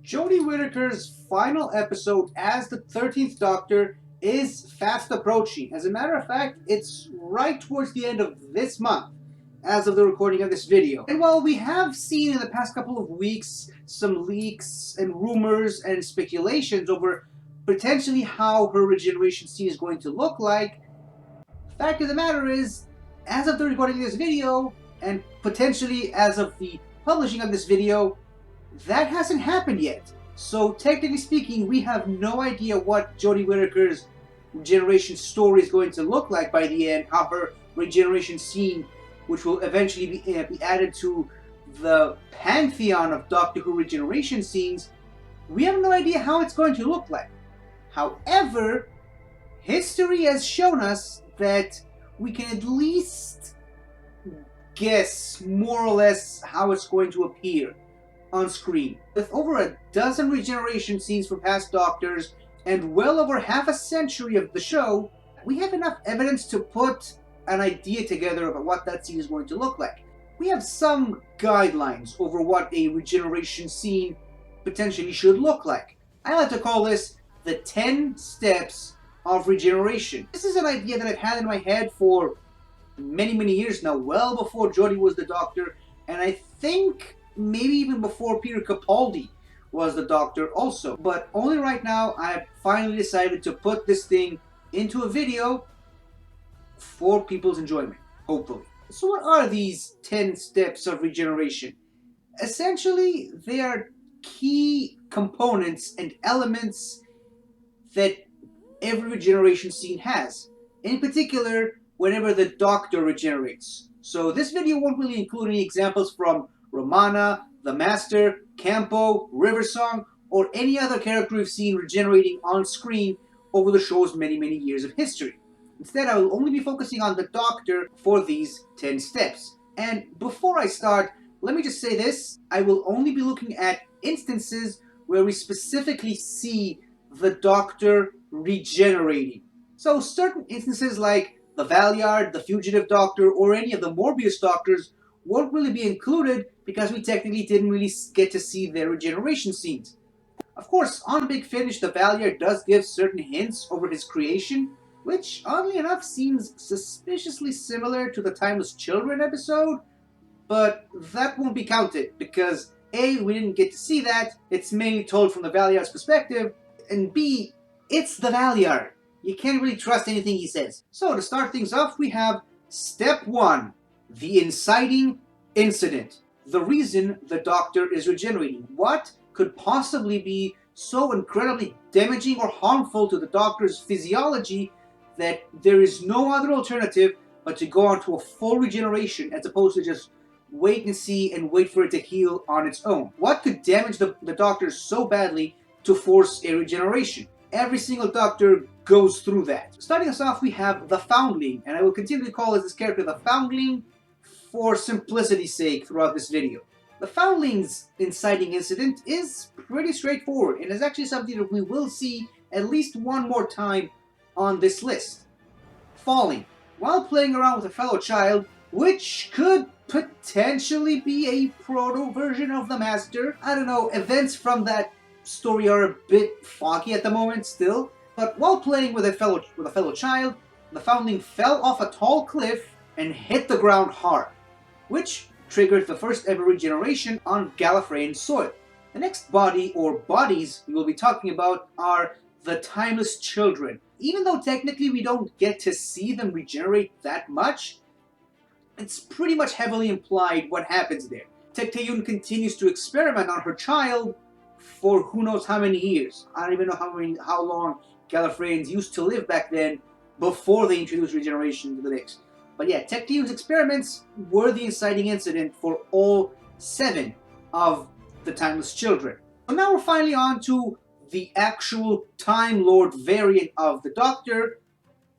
Jodie Whittaker's final episode as the 13th Doctor is fast approaching. As a matter of fact, it's right towards the end of this month, as of the recording of this video. And while we have seen in the past couple of weeks some leaks and rumors and speculations over potentially how her regeneration scene is going to look like, the fact of the matter is, as of the recording of this video, and potentially as of the publishing of this video, that hasn't happened yet. So technically speaking, we have no idea what Jodie Whittaker's regeneration story is going to look like by the end, how her regeneration scene, which will eventually be added to the pantheon of Doctor Who regeneration scenes, we have no idea how it's going to look like. However, history has shown us that we can at least guess more or less how it's going to appear on screen. With over a dozen regeneration scenes from past Doctors and well over half a century of the show, we have enough evidence to put an idea together about what that scene is going to look like. We have some guidelines over what a regeneration scene potentially should look like. I like to call this the 10 steps of regeneration. This is an idea that I've had in my head for many years now, well before Jodie was the Doctor, and I think maybe even before Peter Capaldi was the Doctor also. But only right now I've finally decided to put this thing into a video for people's enjoyment, hopefully. So what are these 10 steps of regeneration? Essentially, they are key components and elements that every regeneration scene has. In particular, whenever the Doctor regenerates. So this video won't really include any examples from Romana, the Master, Campo, Riversong, or any other character we've seen regenerating on screen over the show's many years of history. Instead, I will only be focusing on the Doctor for these 10 steps. And before I start, let me just say this: I will only be looking at instances where we specifically see the Doctor regenerating. So certain instances like the Valeyard, the Fugitive Doctor, or any of the Morbius Doctors won't really be included because we technically didn't really get to see their regeneration scenes. Of course, on Big Finish, the Valeyard does give certain hints over his creation, which, oddly enough, seems suspiciously similar to the Timeless Children episode, but that won't be counted because A, we didn't get to see that, it's mainly told from the Valeyard's perspective, and B, it's the Valeyard. You can't really trust anything he says. So to start things off, we have Step 1, the Inciting Incident. The reason the Doctor is regenerating. What could possibly be so incredibly damaging or harmful to the Doctor's physiology that there is no other alternative but to go on to a full regeneration as opposed to just wait and see and wait for it to heal on its own? What could damage the Doctor so badly to force a regeneration? Every single Doctor goes through that. Starting us off, we have the Foundling, and I will continue to call this character the Foundling for simplicity's sake throughout this video. The Foundling's inciting incident is pretty straightforward, and is actually something that we will see at least one more time on this list. Falling while playing around with a fellow child, which could potentially be a proto-version of the Master. I don't know, events from that story are a bit foggy at the moment still, but while playing with a fellow child, the Foundling fell off a tall cliff and hit the ground hard, which triggered the first ever regeneration on Gallifreyan soil. The next body, or bodies, we will be talking about are the Timeless Children. Even though technically we don't get to see them regenerate that much, it's pretty much heavily implied what happens there. Tecteun continues to experiment on her child for who knows how many years. I don't even know how long Gallifreyans used to live back then before they introduced regeneration into the mix. But yeah, Tecteun's experiments were the inciting incident for all 7 of the Timeless Children. So now we're finally on to the actual Time Lord variant of the Doctor,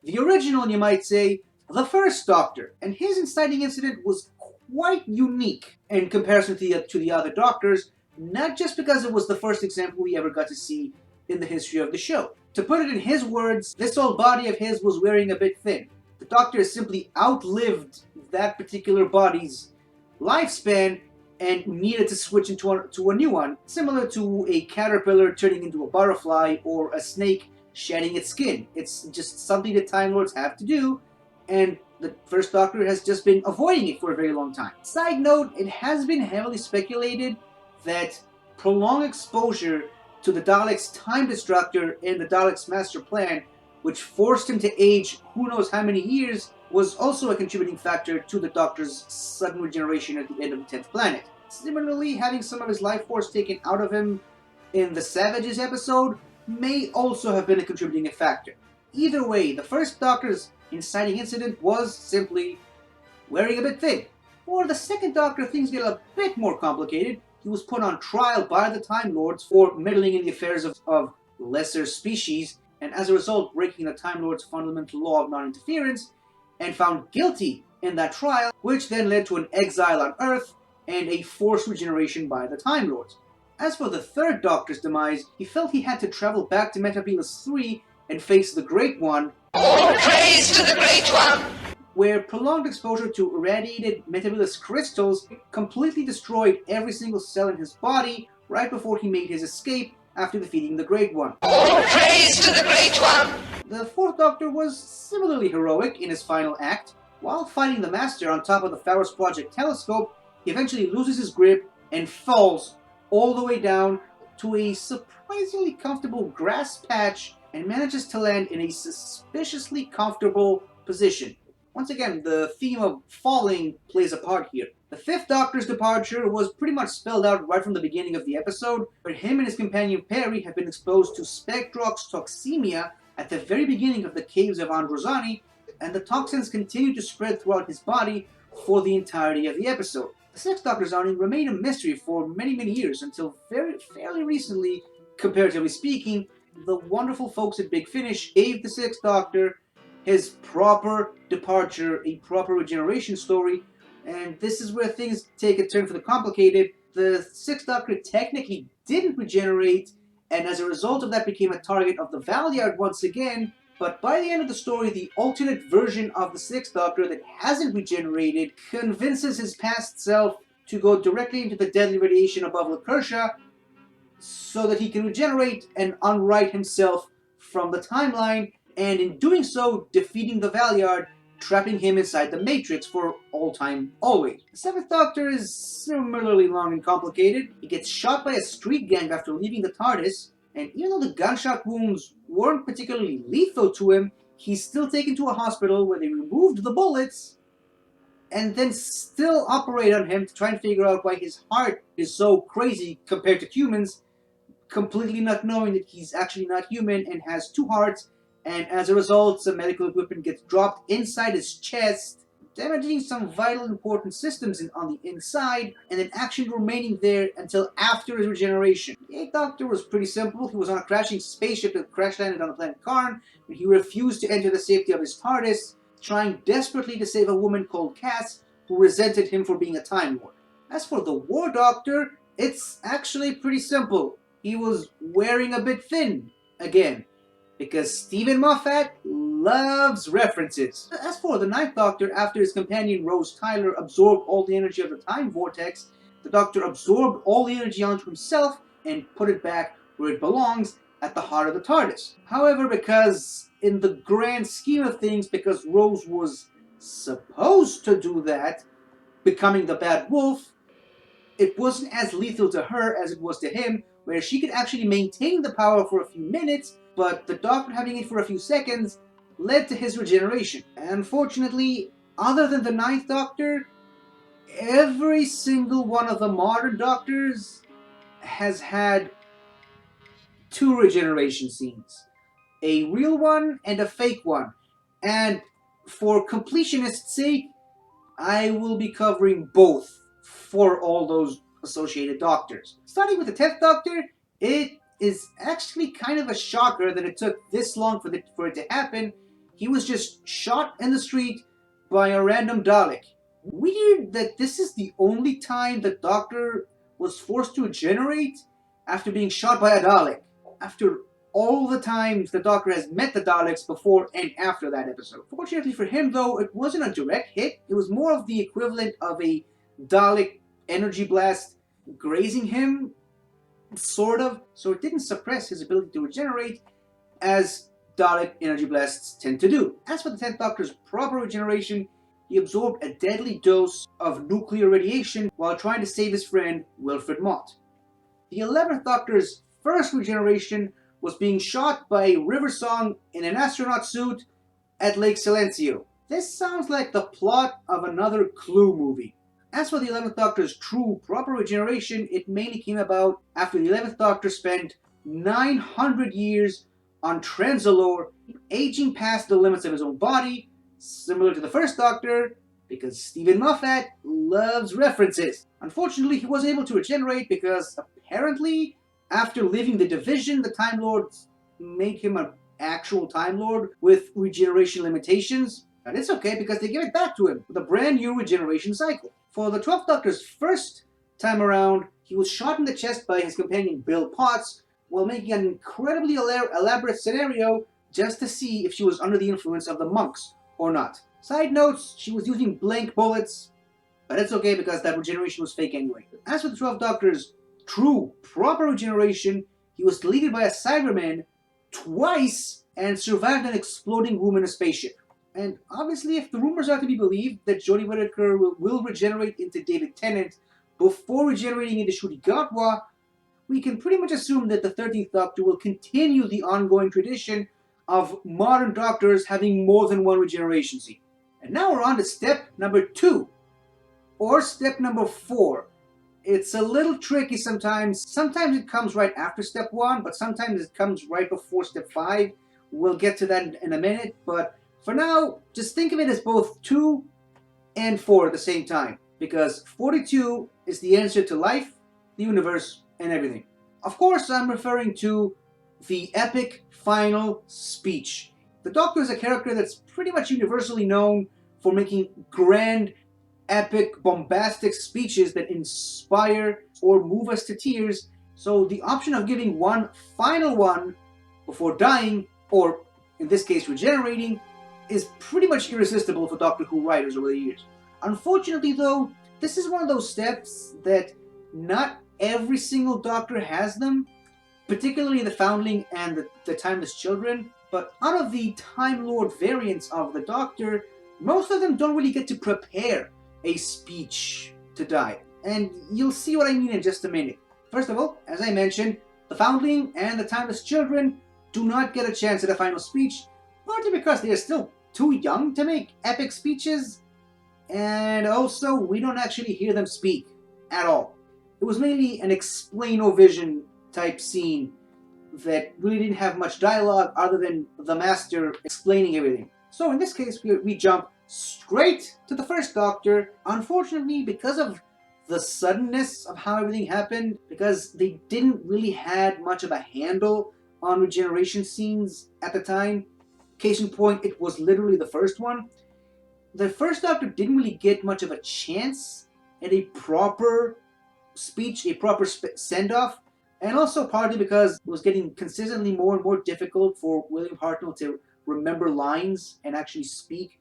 the original, you might say, the first Doctor. And his inciting incident was quite unique in comparison to the other Doctors, not just because it was the first example we ever got to see in the history of the show. To put it in his words, this old body of his was wearing a bit thin. The Doctor has simply outlived that particular body's lifespan and needed to switch to a new one, similar to a caterpillar turning into a butterfly or a snake shedding its skin. It's just something that Time Lords have to do, and the First Doctor has just been avoiding it for a very long time. Side note, it has been heavily speculated that prolonged exposure to the Daleks' Time Destructor and the Daleks' Master Plan, which forced him to age who knows how many years, was also a contributing factor to the Doctor's sudden regeneration at the end of the 10th planet. Similarly, having some of his life force taken out of him in the Savages episode may also have been a contributing factor. Either way, the First Doctor's inciting incident was simply wearing a bit thin. For the Second Doctor, things get a bit more complicated. He was put on trial by the Time Lords for meddling in the affairs of lesser species, and as a result breaking the Time Lords' fundamental law of non-interference, and found guilty in that trial, which then led to an exile on Earth and a forced regeneration by the Time Lords. As for the Third Doctor's demise, he felt he had to travel back to Metropolis 3 and face the Great One. All praise to the Great One! Where prolonged exposure to irradiated Metropolis crystals completely destroyed every single cell in his body right before he made his escape after defeating the Great One. All praise to the Great One! The Fourth Doctor was similarly heroic in his final act. While fighting the Master on top of the Pharos Project telescope, he eventually loses his grip and falls all the way down to a surprisingly comfortable grass patch and manages to land in a suspiciously comfortable position. Once again, the theme of falling plays a part here. The Fifth Doctor's departure was pretty much spelled out right from the beginning of the episode, where him and his companion Perry have been exposed to Spectrox toxemia at the very beginning of the caves of Androzani, and the toxins continue to spread throughout his body for the entirety of the episode. The Sixth Doctor's outing remained a mystery for many years until fairly recently, comparatively speaking. The wonderful folks at Big Finish gave the Sixth Doctor his proper departure, a proper regeneration story, and this is where things take a turn for the complicated. The Sixth Doctor technically didn't regenerate, and as a result of that became a target of the Valeyard once again, but by the end of the story, the alternate version of the Sixth Doctor that hasn't regenerated convinces his past self to go directly into the deadly radiation above Lacursha so that he can regenerate and unwrite himself from the timeline, and in doing so, defeating the Valeyard, trapping him inside the Matrix for all time, always. The Seventh Doctor is similarly long and complicated. He gets shot by a street gang after leaving the TARDIS, and even though the gunshot wounds weren't particularly lethal to him, he's still taken to a hospital where they removed the bullets and then still operate on him to try and figure out why his heart is so crazy compared to humans, completely not knowing that he's actually not human and has two hearts, and as a result, some medical equipment gets dropped inside his chest, damaging some vital important systems on the inside, and then action remaining there until after his regeneration. The Eighth Doctor was pretty simple. He was on a crashing spaceship that crash landed on the planet Karn, and he refused to enter the safety of his TARDIS, trying desperately to save a woman called Cass, who resented him for being a Time Lord. As for the War Doctor, it's actually pretty simple. He was wearing a bit thin, again, because Stephen Moffat loves references. As for the Ninth Doctor, after his companion Rose Tyler absorbed all the energy of the Time Vortex, the Doctor absorbed all the energy onto himself and put it back where it belongs, at the heart of the TARDIS. However, because in the grand scheme of things, because Rose was supposed to do that, becoming the Bad Wolf, it wasn't as lethal to her as it was to him, where she could actually maintain the power for a few minutes, but the Doctor having it for a few seconds led to his regeneration. Unfortunately, other than the Ninth Doctor, every single one of the modern Doctors has had two regeneration scenes. A real one and a fake one. And for completionist's sake, I will be covering both for all those associated Doctors. Starting with the 10th Doctor, it is actually kind of a shocker that it took this long for it to happen. He was just shot in the street by a random Dalek. Weird that this is the only time the Doctor was forced to regenerate after being shot by a Dalek. After all the times the Doctor has met the Daleks before and after that episode. Fortunately for him, though, it wasn't a direct hit. It was more of the equivalent of a Dalek energy blast grazing him, sort of, so it didn't suppress his ability to regenerate, as Dalek energy blasts tend to do. As for the 10th Doctor's proper regeneration, he absorbed a deadly dose of nuclear radiation while trying to save his friend Wilfred Mott. The 11th Doctor's first regeneration was being shot by River Song in an astronaut suit at Lake Silencio. This sounds like the plot of another Clue movie. As for the 11th Doctor's true proper regeneration, it mainly came about after the 11th Doctor spent 900 years on Trenzalore, aging past the limits of his own body, similar to the first Doctor, because Stephen Moffat loves references. Unfortunately, he wasn't able to regenerate because apparently, after leaving the Division, the Time Lords made him an actual Time Lord with regeneration limitations. And it's okay because they give it back to him with a brand new regeneration cycle. For the 12th Doctor's first time around, he was shot in the chest by his companion Bill Potts while making an incredibly elaborate scenario just to see if she was under the influence of the monks or not. Side notes, she was using blank bullets, but it's okay because that regeneration was fake anyway. As for the 12th Doctor's true, proper regeneration, he was deleted by a Cyberman twice and survived an exploding room in a spaceship. And obviously, if the rumors are to be believed that Jodie Whittaker will regenerate into David Tennant before regenerating into Ncuti Gatwa, we can pretty much assume that the 13th Doctor will continue the ongoing tradition of modern Doctors having more than one regeneration scene. And now we're on to step number 2, or step number 4. It's a little tricky sometimes. Sometimes it comes right after step 1, but sometimes it comes right before step 5. We'll get to that in a minute, but for now, just think of it as both 2 and 4 at the same time, because 42 is the answer to life, the universe, and everything. Of course, I'm referring to the epic final speech. The Doctor is a character that's pretty much universally known for making grand, epic, bombastic speeches that inspire or move us to tears, so the option of giving one final one before dying, or in this case regenerating, is pretty much irresistible for Doctor Who writers over the years. Unfortunately though, this is one of those steps that not every single Doctor has them, particularly the Foundling and the Timeless Children, but out of the Time Lord variants of the Doctor, most of them don't really get to prepare a speech to die. And you'll see what I mean in just a minute. First of all, as I mentioned, the Foundling and the Timeless Children do not get a chance at a final speech, partly because they are still too young to make epic speeches, and also we don't actually hear them speak at all. It was mainly an explain-o-vision type scene that really didn't have much dialogue other than the Master explaining everything. So in this case, we jump straight to the first Doctor. Unfortunately, because of the suddenness of how everything happened, because they didn't really had much of a handle on regeneration scenes at the time, case in point, it was literally the first one, the first Doctor didn't really get much of a chance at a proper speech, a proper send-off, and also partly because it was getting consistently more and more difficult for William Hartnell to remember lines and actually speak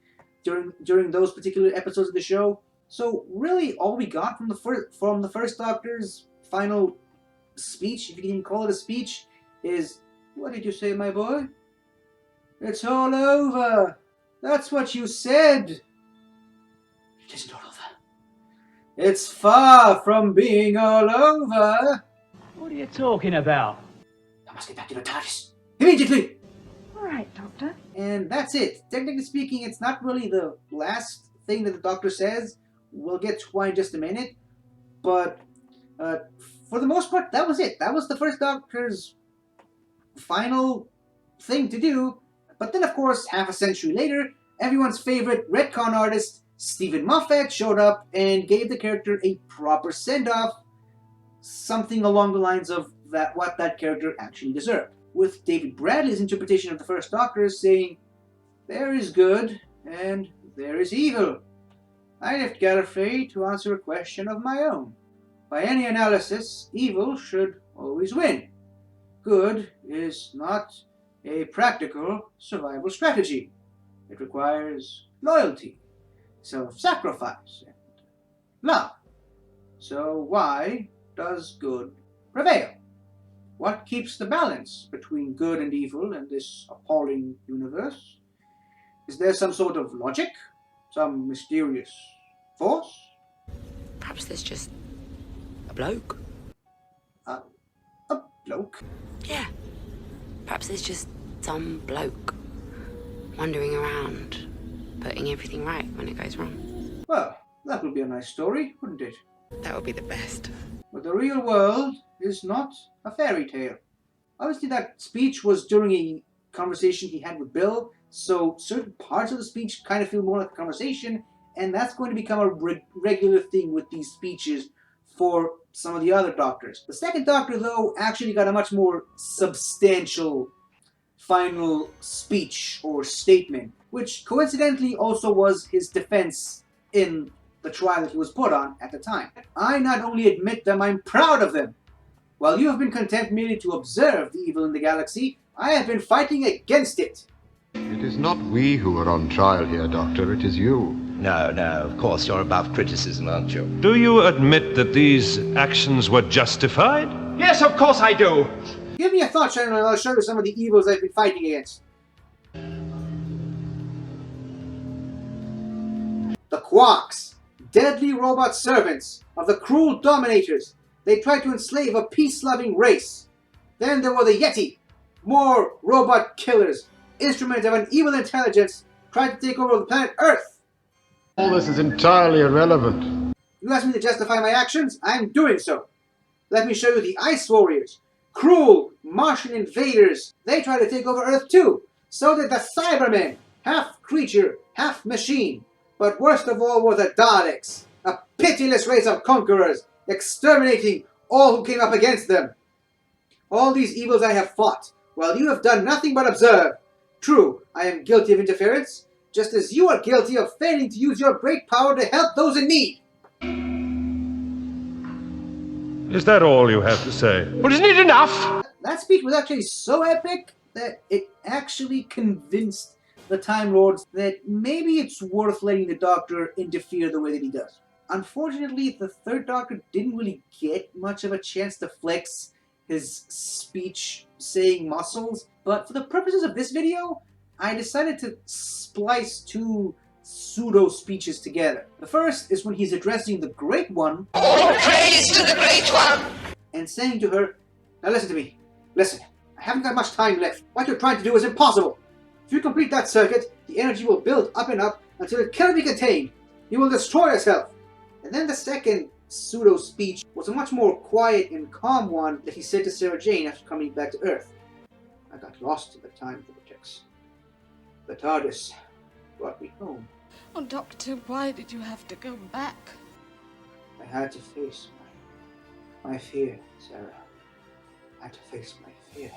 during those particular episodes of the show. So really, all we got from the first Doctor's final speech, if you can even call it a speech, is, "What did you say, my boy? It's all over. That's what you said." It isn't all over. It's far from being all over. What are you talking about? I must get back to the TARDIS immediately. All right, Doctor. And that's it. Technically speaking, it's not really the last thing that the Doctor says. We'll get to why in just a minute. But for the most part, that was it. That was the first Doctor's final thing to do. But then, of course, half a century later, everyone's favorite retcon artist, Stephen Moffat, showed up and gave the character a proper send-off, something along the lines of what that character actually deserved. With David Bradley's interpretation of the first Doctor saying, "There is good and there is evil. I left Gallifrey to answer a question of my own. By any analysis, evil should always win. Good is not a practical survival strategy. It requires loyalty, self-sacrifice, and love. So why does good prevail? What keeps the balance between good and evil in this appalling universe? Is there some sort of logic? Some mysterious force? Perhaps there's just a bloke. A bloke? Yeah. Perhaps there's just some bloke wandering around, putting everything right when it goes wrong. Well, that would be a nice story, wouldn't it? That would be the best. But the real world is not a fairy tale. Obviously, that speech was during a conversation he had with Bill, so certain parts of the speech kind of feel more like a conversation, and that's going to become a regular thing with these speeches for some of the other doctors. The second doctor, though, actually got a much more substantial final speech or statement, which coincidentally also was his defense in the trial that he was put on at the time. I not only admit them, I'm proud of them. While you have been content merely to observe the evil in the galaxy, I have been fighting against it. It is not we who are on trial here, Doctor. It is you. No, of course, you're above criticism, aren't you? Do you admit that these actions were justified? Yes, of course I do. Give me a thought, Sharon, and I'll show you some of the evils I've been fighting against. The Quarks, deadly robot servants of the cruel dominators. They tried to enslave a peace-loving race. Then there were the Yeti, more robot killers, instruments of an evil intelligence, tried to take over the planet Earth. All this is entirely irrelevant. You asked me to justify my actions? I'm doing so. Let me show you the Ice Warriors, cruel Martian invaders. They tried to take over Earth too. So did the Cybermen, half creature, half machine. But worst of all were the Daleks, a pitiless race of conquerors, exterminating all who came up against them. All these evils I have fought, while you have done nothing but observe. True, I am guilty of interference, just as you are guilty of failing to use your great power to help those in need. Is that all you have to say? But isn't it enough? That speech was actually so epic that it actually convinced the Time Lords that maybe it's worth letting the Doctor interfere the way that he does. Unfortunately, the Third Doctor didn't really get much of a chance to flex his speech-saying muscles, but for the purposes of this video, I decided to splice two pseudo-speeches together. The first is when he's addressing the Great One, All praise to the Great One! and saying to her, "Now listen to me. Listen, I haven't got much time left. What you're trying to do is impossible. If you complete that circuit, the energy will build up and up until it cannot be contained. You will destroy yourself." And then the second pseudo-speech was a much more quiet and calm one that he said to Sarah Jane after coming back to Earth. "I got lost in the time vortex. The TARDIS brought me home. Oh, Doctor, why did you have to go back? I had to face my fear, Sarah. I had to face my fear.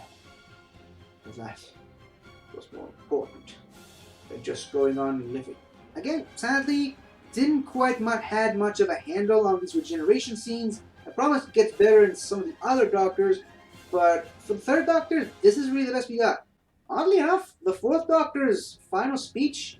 And that was more important than just going on living." Again, sadly, didn't quite had much of a handle on these regeneration scenes. I promise it gets better in some of the other Doctors, but for the Third Doctor, this is really the best we got. Oddly enough, the Fourth Doctor's final speech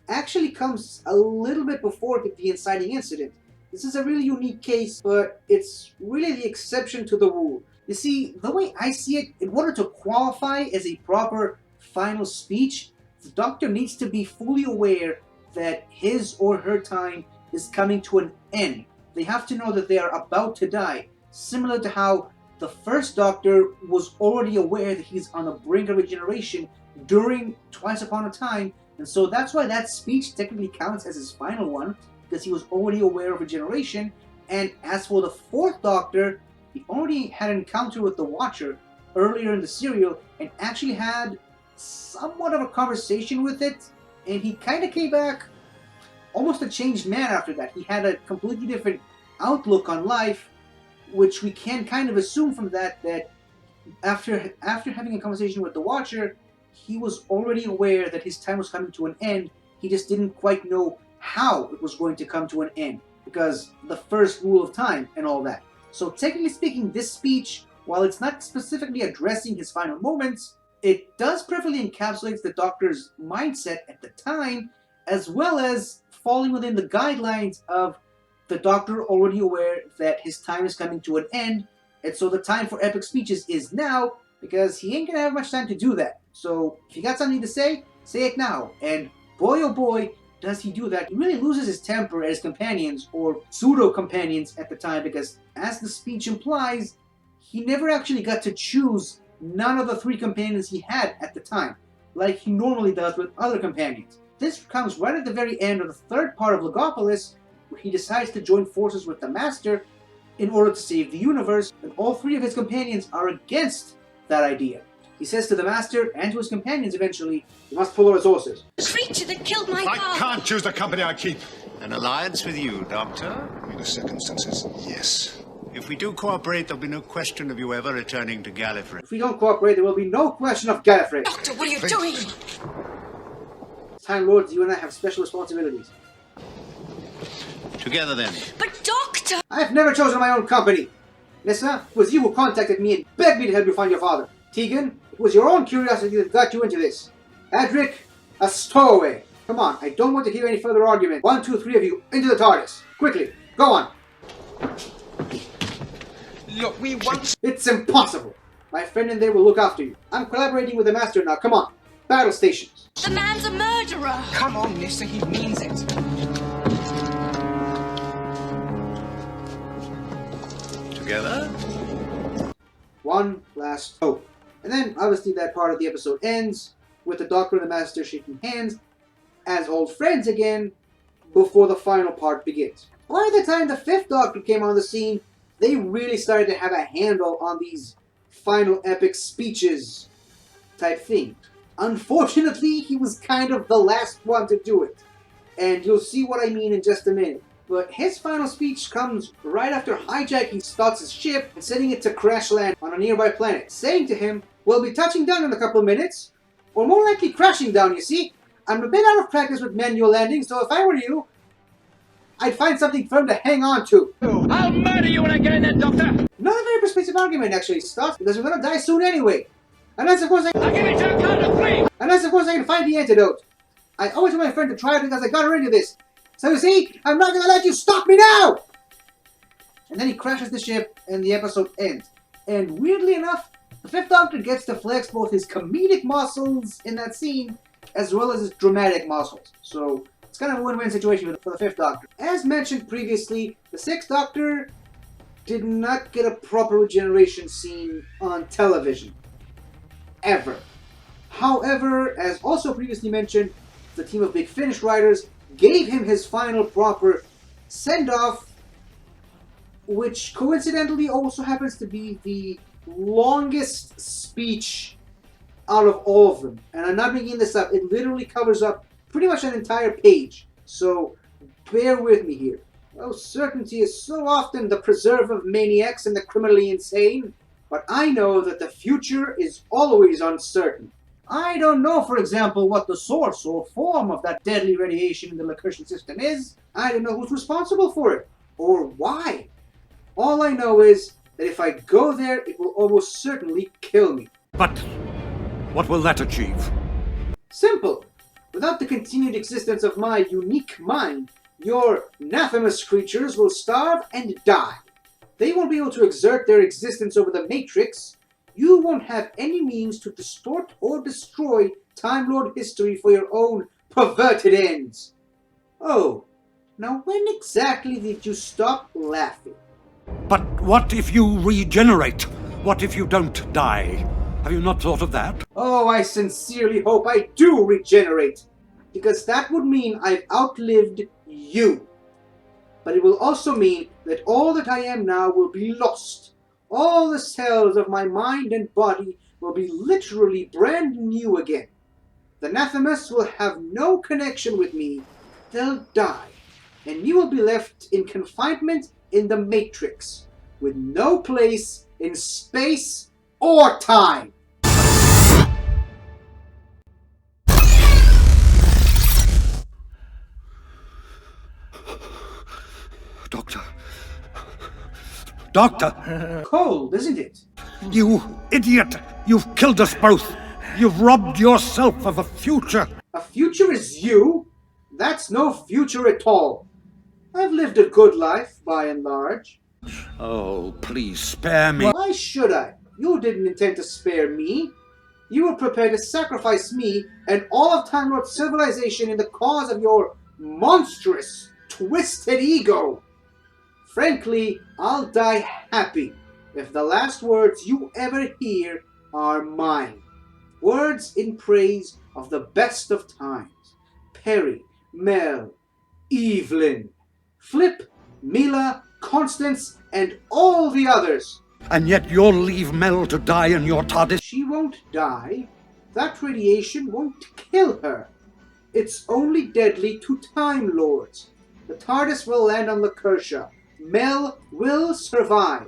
actually comes a little bit before the Inciting incident. This is a really unique case, but it's really the exception to the rule. You see, the way I see it, in order to qualify as a proper final speech, the Doctor needs to be fully aware that his or her time is coming to an end. They have to know that they are about to die, similar to how the first Doctor was already aware that he's on the brink of regeneration during Twice Upon a Time, and so that's why that speech technically counts as his final one, because he was already aware of regeneration. And as for the Fourth Doctor, he already had an encounter with the Watcher earlier in the serial and actually had somewhat of a conversation with it, and he kind of came back almost a changed man after that. He had a completely different outlook on life, which we can kind of assume from that after having a conversation with the Watcher, he was already aware that his time was coming to an end. He just didn't quite know how it was going to come to an end, because the first rule of time and all that. So technically speaking, this speech, while it's not specifically addressing his final moments, it does perfectly encapsulate the Doctor's mindset at the time, as well as falling within the guidelines of the Doctor already aware that his time is coming to an end, and so the time for epic speeches is now, because he ain't gonna have much time to do that. So if you got something to say it now. And boy oh boy, does he do that. He really loses his temper at his companions, or pseudo-companions at the time, because as the speech implies, he never actually got to choose none of the 3 companions he had at the time, like he normally does with other companions. This comes right at the very end of the 3rd part of Logopolis, where he decides to join forces with the Master in order to save the universe, and all 3 of his companions are against that idea. He says to the Master and to his companions eventually, "You must pull our resources." The creature that killed my I father. can't choose the company I keep. An alliance with you, Doctor? In the circumstances, yes. If we do cooperate, there'll be no question of you ever returning to Gallifrey. If we don't cooperate, there will be no question of Gallifrey. Doctor, what are you doing? Time Lords, you and I have special responsibilities. Together, then. But Doctor! I've never chosen my own company. Nissa, it was you who contacted me and begged me to help you find your father. Tegan, it was your own curiosity that got you into this. Adric, a stowaway. Come on, I don't want to hear any further argument. 1, 2, 3 of you, into the TARDIS. Quickly, go on. Look, we want... It's impossible. My friend in there will look after you. I'm collaborating with the Master now. Come on. Battle stations. The man's a murderer! Come on, Nissa, he means it. Together? One last hope. And then, obviously, that part of the episode ends with the Doctor and the Master shaking hands as old friends again before the final part begins. By the time the 5th Doctor came on the scene, they really started to have a handle on these final epic speeches type thing. Unfortunately, he was kind of the last one to do it. And you'll see what I mean in just a minute. But his final speech comes right after hijacking Stotts' ship and sending it to crash land on a nearby planet, saying to him, "We'll be touching down in a couple of minutes, or more likely crashing down, you see. I'm a bit out of practice with manual landing, so if I were you, I'd find something firm to hang on to." I'll murder you when I get in there, Doctor! Not a very persuasive argument, actually, Stott, because we're gonna die soon anyway. Unless, of course, I'll give it to you count of 3! Unless, of course, I can find the antidote. I owe it to my friend to try it because I got her into this. So you see, I'm not gonna let you stop me now! And then he crashes the ship, and the episode ends. And weirdly enough, the 5th Doctor gets to flex both his comedic muscles in that scene, as well as his dramatic muscles. So it's kind of a win-win situation for the 5th Doctor. As mentioned previously, the 6th Doctor did not get a proper regeneration scene on television. Ever. However, as also previously mentioned, the team of Big Finish writers gave him his final proper send-off, which coincidentally also happens to be the longest speech out of all of them. And I'm not making this up. It literally covers up pretty much an entire page. So bear with me here. Oh, certainty is so often the preserve of maniacs and the criminally insane, but I know that the future is always uncertain. I don't know, for example, what the source or form of that deadly radiation in the Lacurtian system is. I don't know who's responsible for it, or why. All I know is that if I go there, it will almost certainly kill me. But what will that achieve? Simple. Without the continued existence of my unique mind, your anathemous creatures will starve and die. They won't be able to exert their existence over the Matrix. You won't have any means to distort or destroy Time Lord history for your own perverted ends. Oh, now when exactly did you stop laughing? But what if you regenerate? What if you don't die? Have you not thought of that? Oh, I sincerely hope I do regenerate, because that would mean I've outlived you. But it will also mean that all that I am now will be lost. All the cells of my mind and body will be literally brand new again. The anathemas will have no connection with me. They'll die. And you will be left in confinement in the Matrix, with no place in space or time. Doctor! Cold, isn't it? You idiot! You've killed us both! You've robbed yourself of a future! A future is you? That's no future at all. I've lived a good life, by and large. Oh, please spare me. Why should I? You didn't intend to spare me. You were prepared to sacrifice me and all of Time Lord civilization in the cause of your monstrous, twisted ego. Frankly, I'll die happy if the last words you ever hear are mine. Words in praise of the best of times. Perry, Mel, Evelyn, Flip, Mila, Constance, and all the others. And yet you'll leave Mel to die in your TARDIS? She won't die. That radiation won't kill her. It's only deadly to Time Lords. The TARDIS will land on Lakersha. Mel will survive.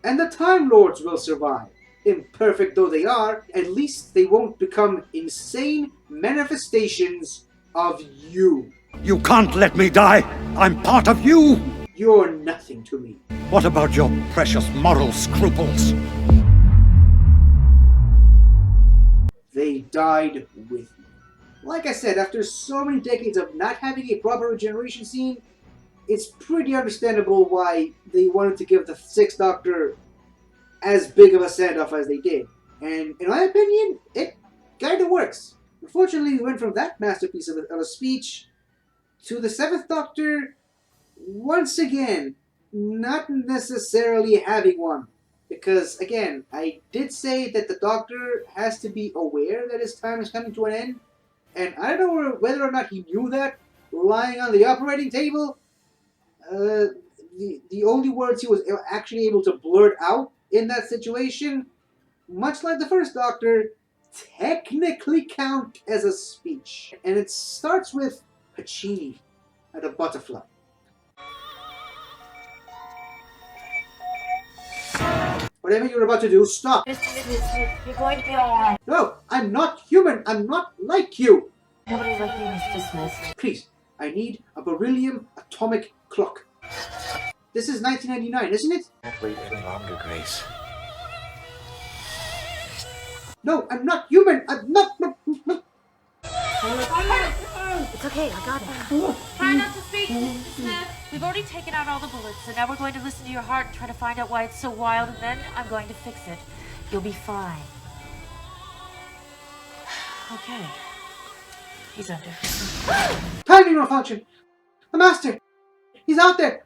And the Time Lords will survive. Imperfect though they are, at least they won't become insane manifestations of you. You can't let me die. I'm part of you. You're nothing to me. What about your precious moral scruples? They died with me. Like I said, after so many decades of not having a proper regeneration scene, it's pretty understandable why they wanted to give the Sixth Doctor as big of a send-off as they did. And in my opinion, it kinda works. Unfortunately, we went from that masterpiece of a speech to the Seventh Doctor, once again, not necessarily having one. Because, again, I did say that the Doctor has to be aware that his time is coming to an end. And I don't know whether or not he knew that lying on the operating table. The only words he was actually able to blurt out in that situation, much like the first Doctor, technically count as a speech. And it starts with Pacini at a butterfly. Whatever you're about to do, stop. You're going to be alright. No, I'm not human. I'm not like you. Nobody like you is dismissed. Please, I need a beryllium atomic clock. This is 1999, isn't it? Can't wait any longer, Grace. No, I'm not human. I'm not. It's okay, I got it. Try not to speak, Mr. Smith. We've already taken out all the bullets, so now we're going to listen to your heart and try to find out why it's so wild, and then I'm going to fix it. You'll be fine. Okay. He's under. Timing malfunction. The Master. He's out there.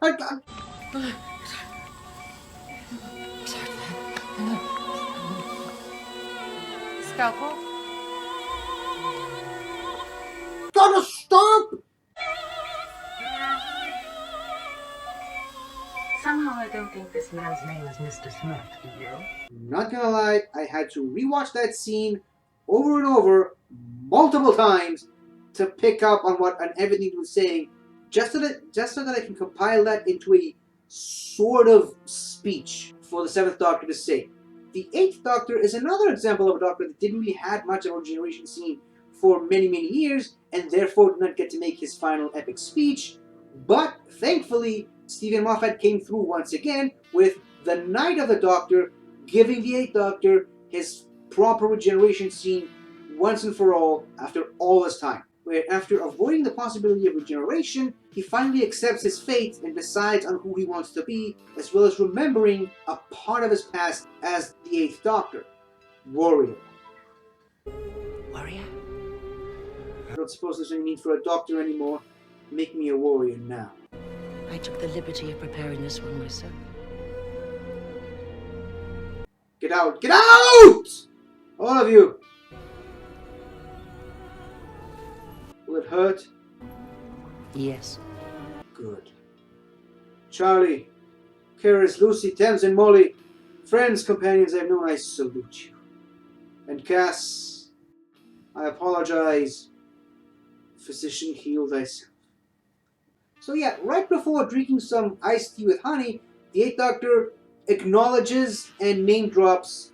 Scalpel? Gotta stop. Somehow I don't think this man's name is Mr. Smith, do you? Not gonna lie, I had to rewatch that scene over and over multiple times to pick up on what and everything he was saying, just so that I can compile that into a sort of speech for the Seventh Doctor to say. The Eighth Doctor is another example of a Doctor that didn't really have much of a regeneration scene for many, many years, and therefore did not get to make his final epic speech. But thankfully, Stephen Moffat came through once again with the Night of the Doctor, giving the Eighth Doctor his proper regeneration scene once and for all this time. Where after avoiding the possibility of regeneration, he finally accepts his fate and decides on who he wants to be, as well as remembering a part of his past as the Eighth Doctor. Warrior. Warrior? I don't suppose there's any need for a doctor anymore. Make me a warrior now. I took the liberty of preparing this one myself. Get out! Get out! All of you! Will it hurt? Yes. Good. Charlie, Karis, Lucy, Thames, and Molly, friends, companions I've known, I salute you. And Cass, I apologize. Physician, heal thyself. So yeah, right before drinking some iced tea with honey, the Eighth Doctor acknowledges and name drops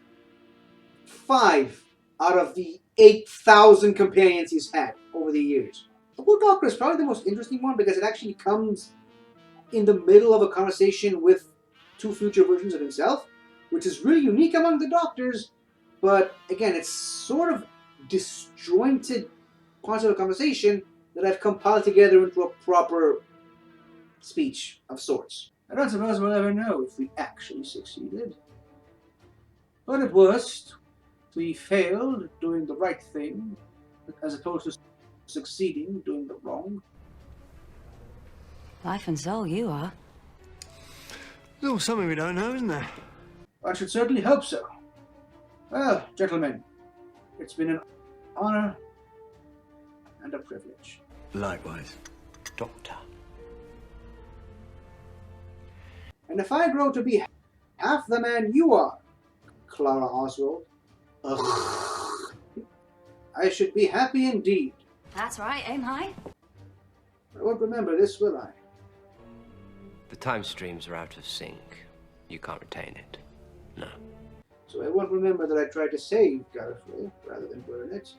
5 out of the 8,000 companions he's had over the years. The Blue Doctor is probably the most interesting one because it actually comes in the middle of a conversation with 2 future versions of himself, which is really unique among the Doctors, but again, it's sort of disjointed parts of a conversation that I've compiled together into a proper speech of sorts. I don't suppose we'll ever know if we actually succeeded. But at worst, we failed doing the right thing, as opposed to succeeding doing the wrong. Life and soul, you are. There's always something we don't know, isn't there? I should certainly hope so. Well, gentlemen, it's been an honor and a privilege. Likewise. Doctor. And if I grow to be half the man you are, Clara Oswald, I should be happy indeed. That's right, aim high. I won't remember this, will I? The time streams are out of sync. You can't retain it. No. So I won't remember that I tried to save Garfield rather than burn it.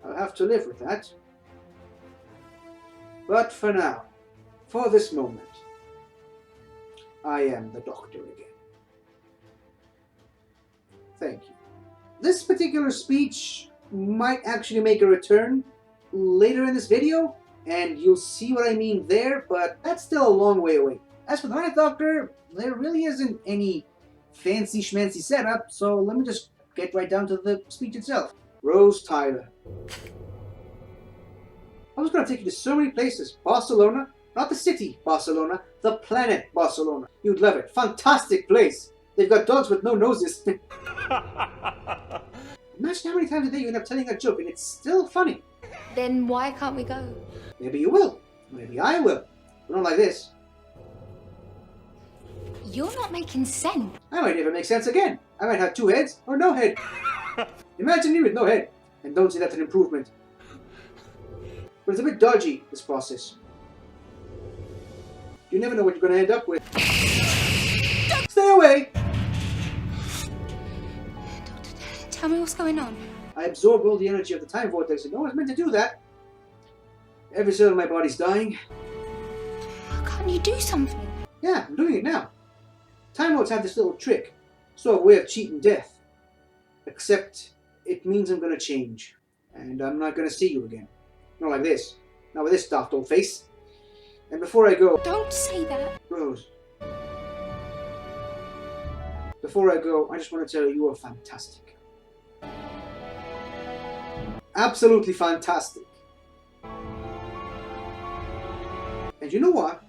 I'll have to live with that. But for now, for this moment, I am the Doctor again. Thank you. This particular speech might actually make a return later in this video, and you'll see what I mean there, but that's still a long way away. As for the Ninth Doctor, there really isn't any fancy schmancy setup, so let me just get right down to the speech itself. Rose Tyler. I was going to take you to so many places. Barcelona, not the city Barcelona, the planet Barcelona. You'd love it. Fantastic place. They've got dogs with no noses. Imagine how many times a day you end up telling a joke and it's still funny. Then why can't we go? Maybe you will. Maybe I will. But not like this. You're not making sense. I might never make sense again. I might have two heads or no head. Imagine me with no head. And don't say that's an improvement. But it's a bit dodgy, this process. You never know what you're going to end up with. Stay away! Tell me what's going on. I absorb all the energy of the time vortex, and no one's meant to do that. Every cell in my body's dying. Can't you do something? Yeah, I'm doing it now. Time Lords have this little trick, sort of way of cheating death. Except it means I'm gonna change, and I'm not gonna see you again. Not like this. Not with this daft old face. And before I go... Don't say that. Rose. Before I go, I just want to tell you, you are fantastic. Absolutely fantastic. And you know what?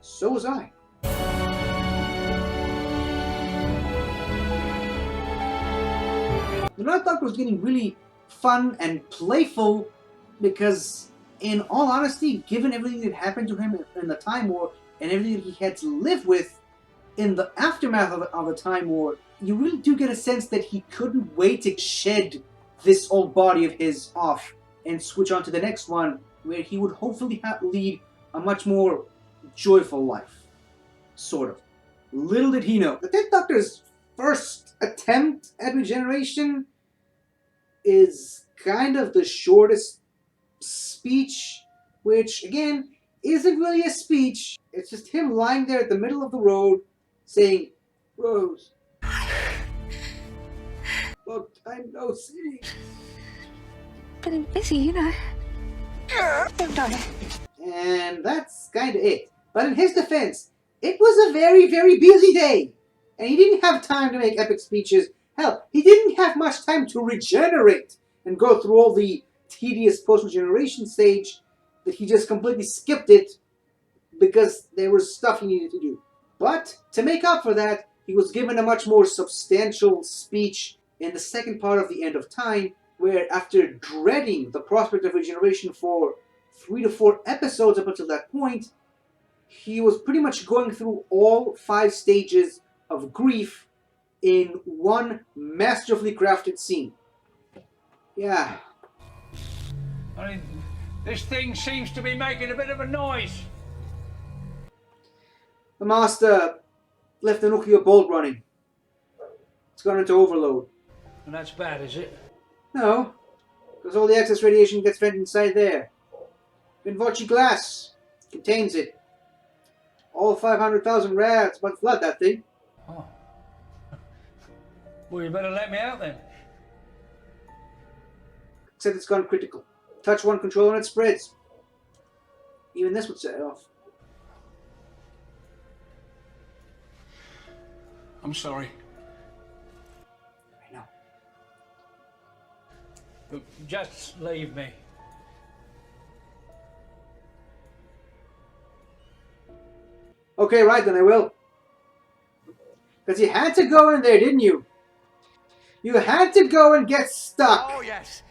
So was I. The Night Doctor was getting really fun and playful because, in all honesty, given everything that happened to him in the Time War and everything that he had to live with in the aftermath of the Time War, you really do get a sense that he couldn't wait to shed this old body of his off and switch on to the next one, where he would hopefully lead a much more joyful life. Sort of. Little did he know. The 10th Doctor's first attempt at regeneration is kind of the shortest speech, which, again, isn't really a speech. It's just him lying there at the middle of the road saying, Rose, long time no see. Been busy, you know. And that's kind of it. But in his defense, it was a very, very busy day. And he didn't have time to make epic speeches. Hell, he didn't have much time to regenerate and go through all the tedious post-regeneration stage that he just completely skipped it because there was stuff he needed to do. But to make up for that, he was given a much more substantial speech in the second part of The End of Time, where after dreading the prospect of regeneration for 3 to 4 episodes up until that point, he was pretty much going through all 5 stages of grief in one masterfully crafted scene. Yeah. I mean, this thing seems to be making a bit of a noise. The Master left the nuclear bolt running. It's gone into overload. And that's bad, is it? No, because all the excess radiation gets fed inside there. Vinvoce glass contains it. All 500,000 rats about to flood that thing. Oh. Well, you better let me out then. Except it's gone critical. touch one controller and it spreads. Even this would set it off. I'm sorry. I know. Look, just leave me. Okay, right then, I will. Because you had to go in there, didn't you? You had to go and get stuck. Oh, yes.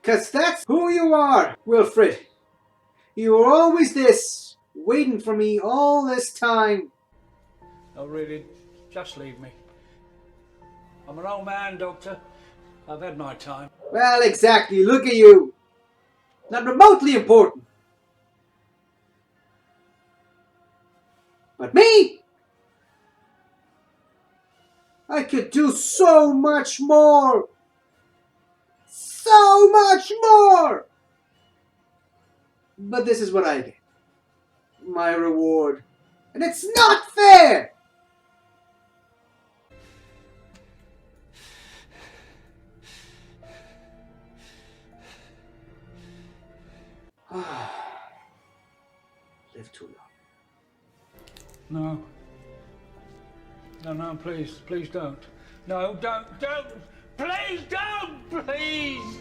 Because that's who you are, Wilfred. You were always this, waiting for me all this time. No, really, just leave me. I'm an old man, Doctor. I've had my time. Well, exactly. Look at you. Not remotely important. But me? I could do so much more. So much more. But this is what I get. My reward. And it's not fair. Live too long. No. No, please. Please don't. No, don't. Please don't, please.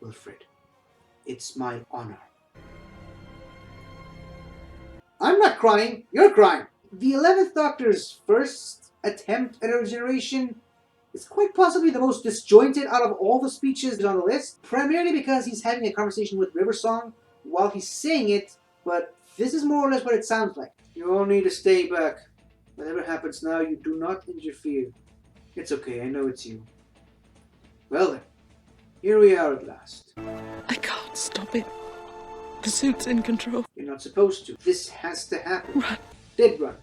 Wilfred, it's my honor. I'm not crying, you're crying. The 11th Doctor's first attempt at a regeneration is quite possibly the most disjointed out of all the speeches on the list, primarily because he's having a conversation with Riversong while he's saying it, but this is more or less what it sounds like. You all need to stay back. Whatever happens now, you do not interfere. It's okay, I know it's you. Well then, here we are at last. I can't stop it. The suit's in control. You're not supposed to. This has to happen. Run. Did run.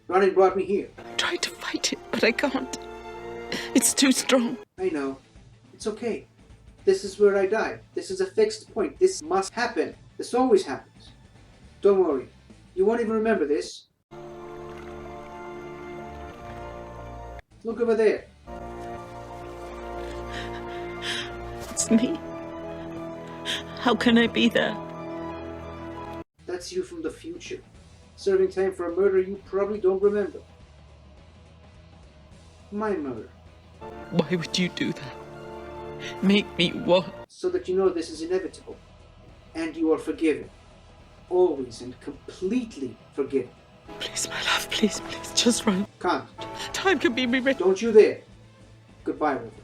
Running brought me here. I tried to fight it, but I can't. It's too strong. I know. It's okay. This is where I die. This is a fixed point. This must happen. This always happens. Don't worry. You won't even remember this. Look over there. It's me. How can I be there? That's you from the future. Serving time for a murder you probably don't remember. My murder. Why would you do that? Make me what? So that you know this is inevitable. And you are forgiven. Always and completely forgiven. Please, my love, please, just run. Can't. Time can be rewritten. Don't you dare. Goodbye, Wilfred.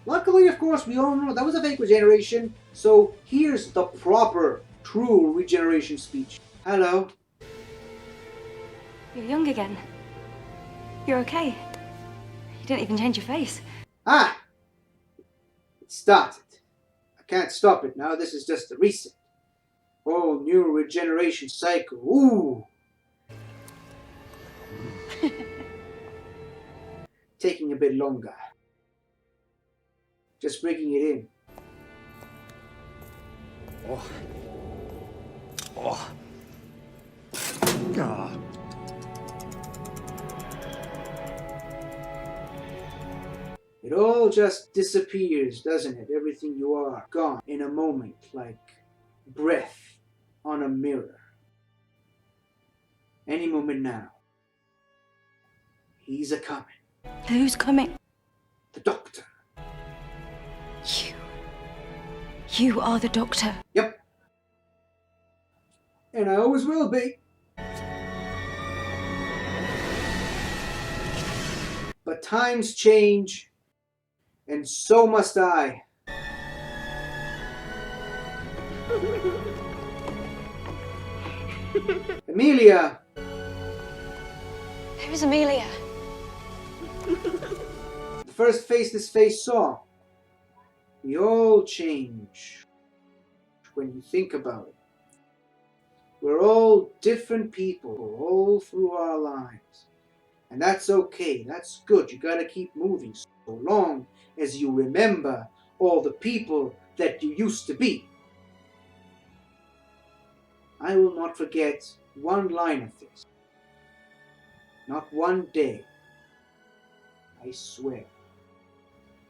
Luckily, of course, we all know that was a fake regeneration, so here's the proper, true regeneration speech. Hello. You're young again. You're okay. You didn't even change your face. Ah! It started. I can't stop it now. This is just a reset. Whole new regeneration cycle. Ooh! Taking a bit longer. Just breaking it in. Oh. God. It all just disappears, doesn't it? Everything you are gone in a moment, like breath on a mirror. Any moment now. He's a coming. Who's coming? The Doctor. You are the Doctor. Yep. And I always will be. But times change, and so must I. Amelia! Who's Amelia? The first face this face saw. We all change when you think about it. We're all different people all through our lives. And that's okay, that's good. You gotta keep moving so long as you remember all the people that you used to be. I will not forget one line of this. Not one day. I swear.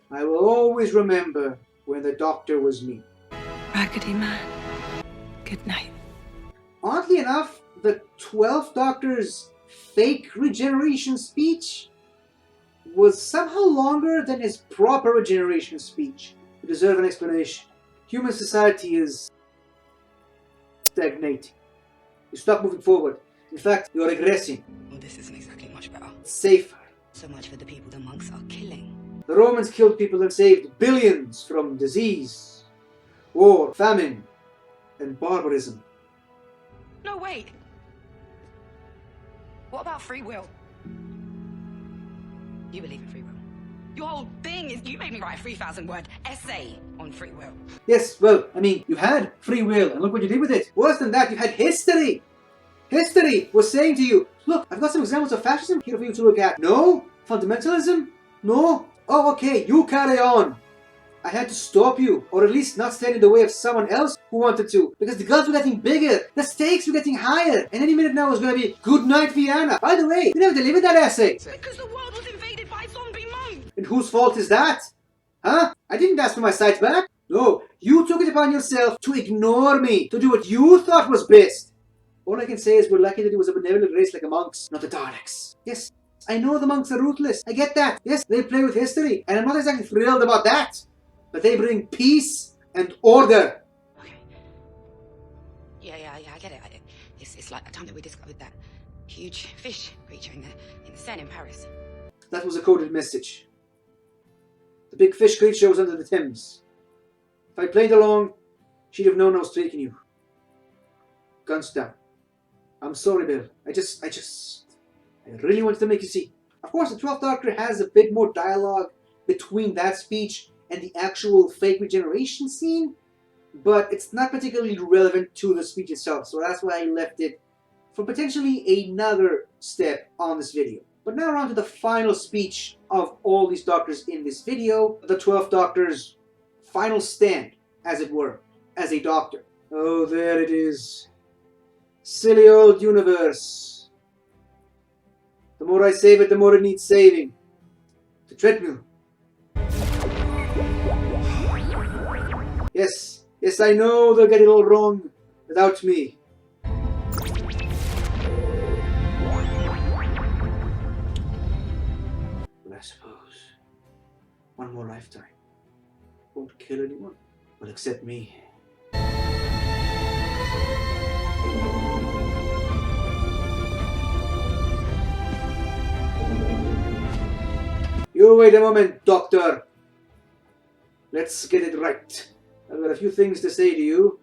I will always remember when the Doctor was me. Raggedy Man. Good night. Oddly enough, the 12th Doctor's fake regeneration speech was somehow longer than his proper regeneration speech. To deserve an explanation. Human society is stagnating. You stop moving forward. In fact, you're regressing. Well, this isn't exactly much better. Safer. So much for the people the monks are killing. The Romans killed people and saved billions from disease, war, famine, and barbarism. No, wait. What about free will? You believe in free will? Your whole thing is you made me write a 3,000-word essay on free will. Yes, well, I mean, you had free will, and look what you did with it. Worse than that, you had history. History was saying to you, look, I've got some examples of fascism here for you to look at. No? Fundamentalism? No? Oh, okay, you carry on. I had to stop you, or at least not stand in the way of someone else who wanted to, because the guns were getting bigger, the stakes were getting higher, and any minute now was going to be good night Vienna. By the way, you never delivered that essay. Because the world was invaded by zombie monks. And whose fault is that? Huh? I didn't ask for my sight back. No, you took it upon yourself to ignore me, to do what you thought was best. All I can say is we're lucky that it was a benevolent race like the monks, not the Daleks. Yes, I know the monks are ruthless. I get that. Yes, they play with history, and I'm not exactly thrilled about that. But they bring peace and order. Okay. Yeah, I get it. It's like the time that we discovered that huge fish creature in the Seine in Paris. That was a coded message. The big fish creature was under the Thames. If I played along, she'd have known I was taking you. Guns down. I'm sorry, Bill. I really wanted to make you see. Of course, the 12th Doctor has a bit more dialogue between that speech and the actual fake regeneration scene, but it's not particularly relevant to the speech itself, so that's why I left it for potentially another step on this video. But now we're on to the final speech of all these Doctors in this video, the 12th Doctor's final stand, as it were, as a Doctor. Oh, there it is. Silly old universe. The more I save it, the more it needs saving. The treadmill. Yes, I know they'll get it all wrong without me. But I suppose one more lifetime won't kill anyone. Well, except me. You wait a moment, Doctor. Let's get it right. I've got a few things to say to you.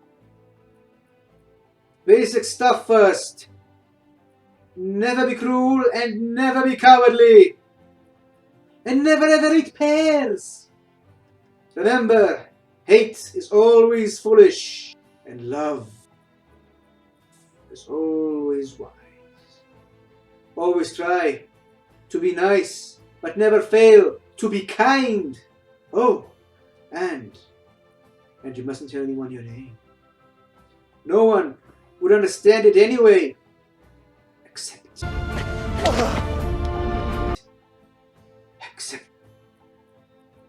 Basic stuff first. Never be cruel and never be cowardly. And never ever eat pears. Remember, hate is always foolish. And love is always wise. Always try to be nice, but never fail to be kind. Oh, and you mustn't tell anyone your name. No one would understand it anyway, except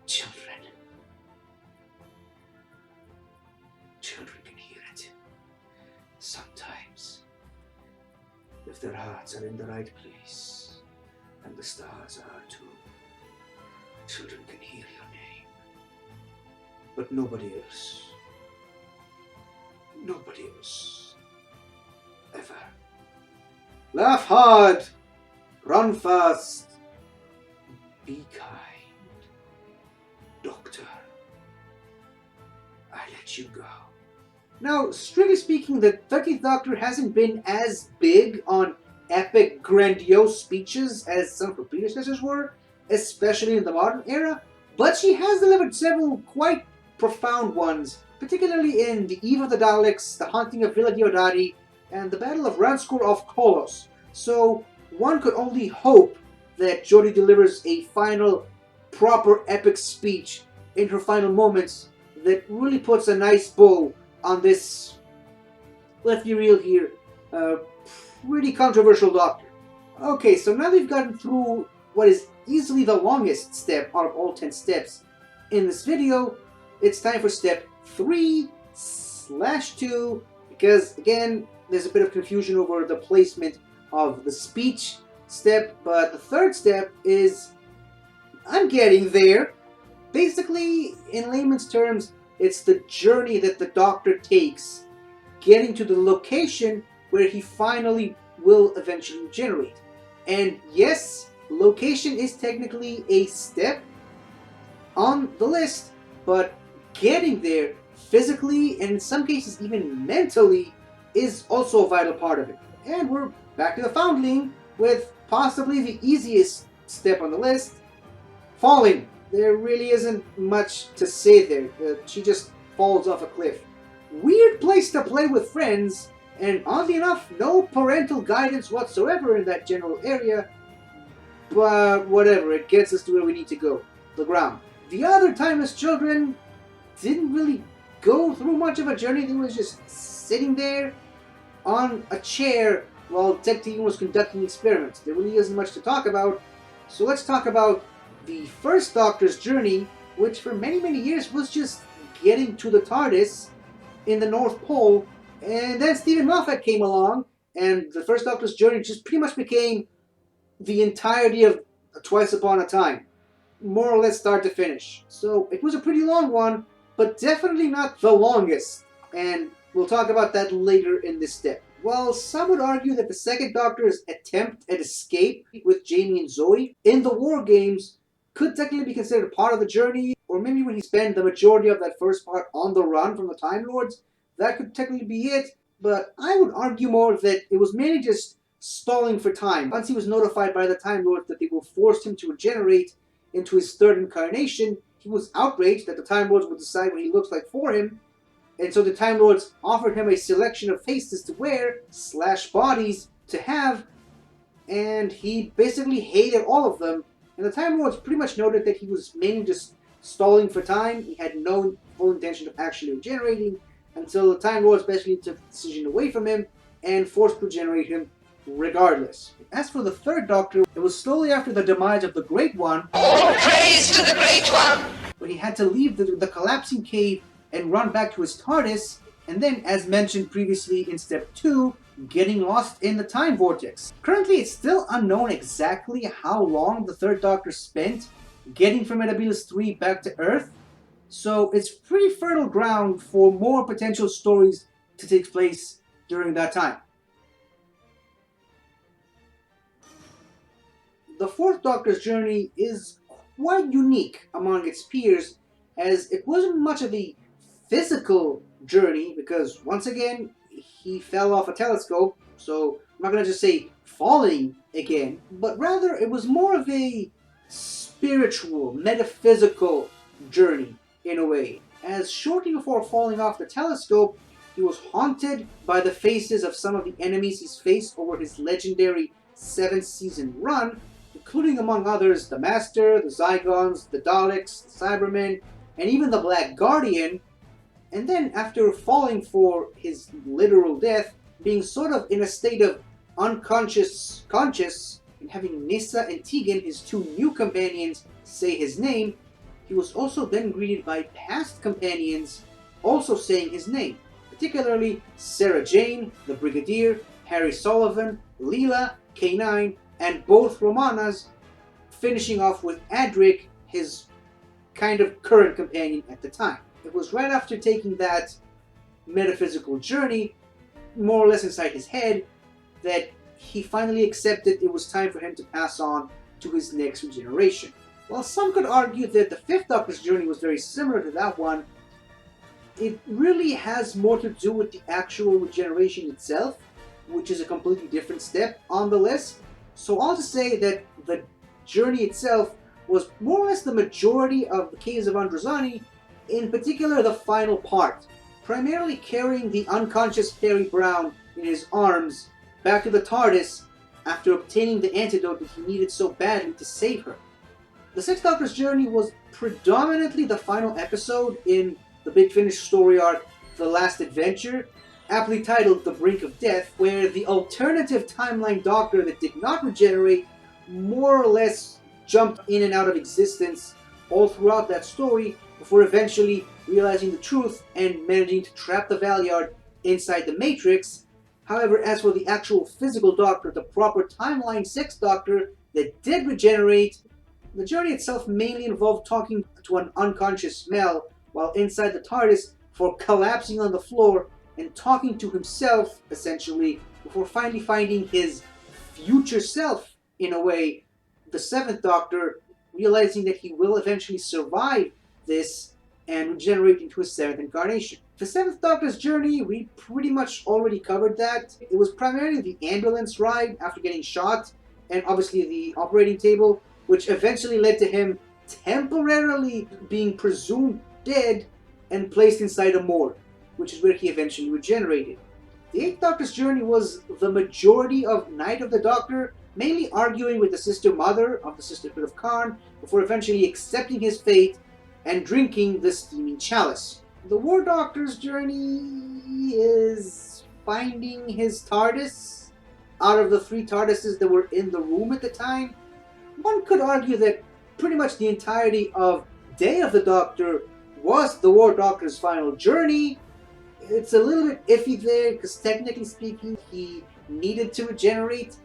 children. Children can hear it. Sometimes, if their hearts are in the right place, and the stars are too, children can hear your name. But nobody else. Nobody else. Ever. Laugh hard. Run fast. Be kind. Doctor, I let you go. Now, strictly speaking, the 13th Doctor hasn't been as big on epic, grandiose speeches as some of her predecessors were, especially in the modern era, but she has delivered several quite profound ones, particularly in The Eve of the Daleks, The Haunting of Villa Diodati, and the Battle of Ranskoor of Kolos. So one could only hope that Jodie delivers a final, proper epic speech in her final moments that really puts a nice bow on this, let's be real here, pretty controversial Doctor. Okay, so now we've gotten through what is easily the longest step out of all 10 steps in this video. It's time for step 3, 1/2, because again, there's a bit of confusion over the placement of the speech step, but the third step is, I'm getting there. Basically, in layman's terms, it's the journey that the Doctor takes, getting to the location where he finally will eventually regenerate. And yes, location is technically a step on the list, but getting there physically, and in some cases even mentally, is also a vital part of it. And we're back to the Foundling with possibly the easiest step on the list, falling. There really isn't much to say there. She just falls off a cliff. Weird place to play with friends, and oddly enough, no parental guidance whatsoever in that general area, but whatever, it gets us to where we need to go, the ground. The other Timeless Children didn't really go through much of a journey. They were just sitting there on a chair while Detective was conducting experiments. There really isn't much to talk about, so let's talk about the first Doctor's journey, which for many, many years was just getting to the TARDIS in the North Pole, and then Stephen Moffat came along, and the first Doctor's journey just pretty much became the entirety of Twice Upon a Time, more or less start to finish. So it was a pretty long one, but definitely not the longest, and we'll talk about that later in this step. While some would argue that the second Doctor's attempt at escape with Jamie and Zoe in the War Games could technically be considered part of the journey, or maybe when he spent the majority of that first part on the run from the Time Lords, that could technically be it, but I would argue more that it was mainly just stalling for time. Once he was notified by the Time Lords that they will force him to regenerate into his third incarnation, he was outraged that the Time Lords would decide what he looks like for him, and so the Time Lords offered him a selection of faces to wear, / bodies to have, and he basically hated all of them. And the Time Lords pretty much noted that he was mainly just stalling for time. He had no full intention of actually regenerating until the Time Lords basically took the decision away from him and forced to regenerate him regardless. As for the third Doctor, it was slowly after the demise of the Great One. All praise to the Great One! But he had to leave the collapsing cave and run back to his TARDIS, and then, as mentioned previously in Step 2, getting lost in the time vortex. Currently, it's still unknown exactly how long the third Doctor spent getting from Metebelis 3 back to Earth, so it's pretty fertile ground for more potential stories to take place during that time. The fourth Doctor's journey is quite unique among its peers, as it wasn't much of a physical journey, because once again, he fell off a telescope, so I'm not going to just say falling again, but rather it was more of a spiritual, metaphysical journey in a way, as shortly before falling off the telescope, he was haunted by the faces of some of the enemies he's faced over his legendary 7-season run, including among others the Master, the Zygons, the Daleks, the Cybermen, and even the Black Guardian. And then, after falling for his literal death, being sort of in a state of conscious, and having Nyssa and Tegan, his two new companions, say his name, he was also then greeted by past companions also saying his name, particularly Sarah Jane, the Brigadier, Harry Sullivan, Leela, K9, and both Romanas, finishing off with Adric, his kind of current companion at the time. It was right after taking that metaphysical journey, more or less inside his head, that he finally accepted it was time for him to pass on to his next regeneration. While some could argue that the fifth Doctor's journey was very similar to that one, it really has more to do with the actual regeneration itself, which is a completely different step on the list. So I'll just say that the journey itself was more or less the majority of the Caves of Androzani, in particular the final part, primarily carrying the unconscious Perry Brown in his arms back to the TARDIS after obtaining the antidote that he needed so badly to save her. The Sixth Doctor's journey was predominantly the final episode in the Big Finish story arc, The Last Adventure, aptly titled The Brink of Death, where the alternative timeline Doctor that did not regenerate more or less jumped in and out of existence all throughout that story before eventually realizing the truth and managing to trap the Valeyard inside the Matrix. However, as for the actual physical Doctor, the proper Timeline 6 Doctor that did regenerate, the journey itself mainly involved talking to an unconscious Mel while inside the TARDIS before collapsing on the floor and talking to himself, essentially, before finally finding his future self, in a way, the 7th Doctor, realizing that he will eventually survive this and regenerate into his 7th incarnation. The 7th Doctor's journey, we pretty much already covered that. It was primarily the ambulance ride after getting shot, and obviously the operating table, which eventually led to him temporarily being presumed dead and placed inside a morgue, which is where he eventually regenerated. The 8th Doctor's journey was the majority of Night of the Doctor, mainly arguing with the Sister Mother of the Sisterhood of Karn, before eventually accepting his fate and drinking the steaming chalice. The War Doctor's journey is finding his TARDIS out of the 3 TARDISes that were in the room at the time. One could argue that pretty much the entirety of Day of the Doctor was the War Doctor's final journey. It's a little bit iffy there, because technically speaking, he needed to regenerate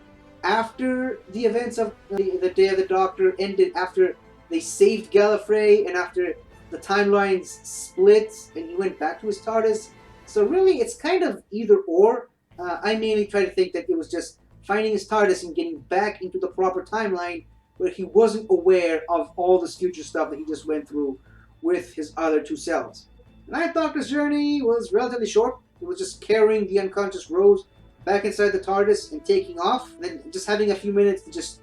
after the events of the Day of the Doctor ended, after they saved Gallifrey, and after the timelines split, and he went back to his TARDIS. So really, it's kind of either or. I mainly try to think that it was just finding his TARDIS and getting back into the proper timeline, where he wasn't aware of all this future stuff that he just went through with his other 2 selves. The 9th Doctor's journey was relatively short. It was just carrying the unconscious Rose back inside the TARDIS and taking off, and then just having a few minutes to just,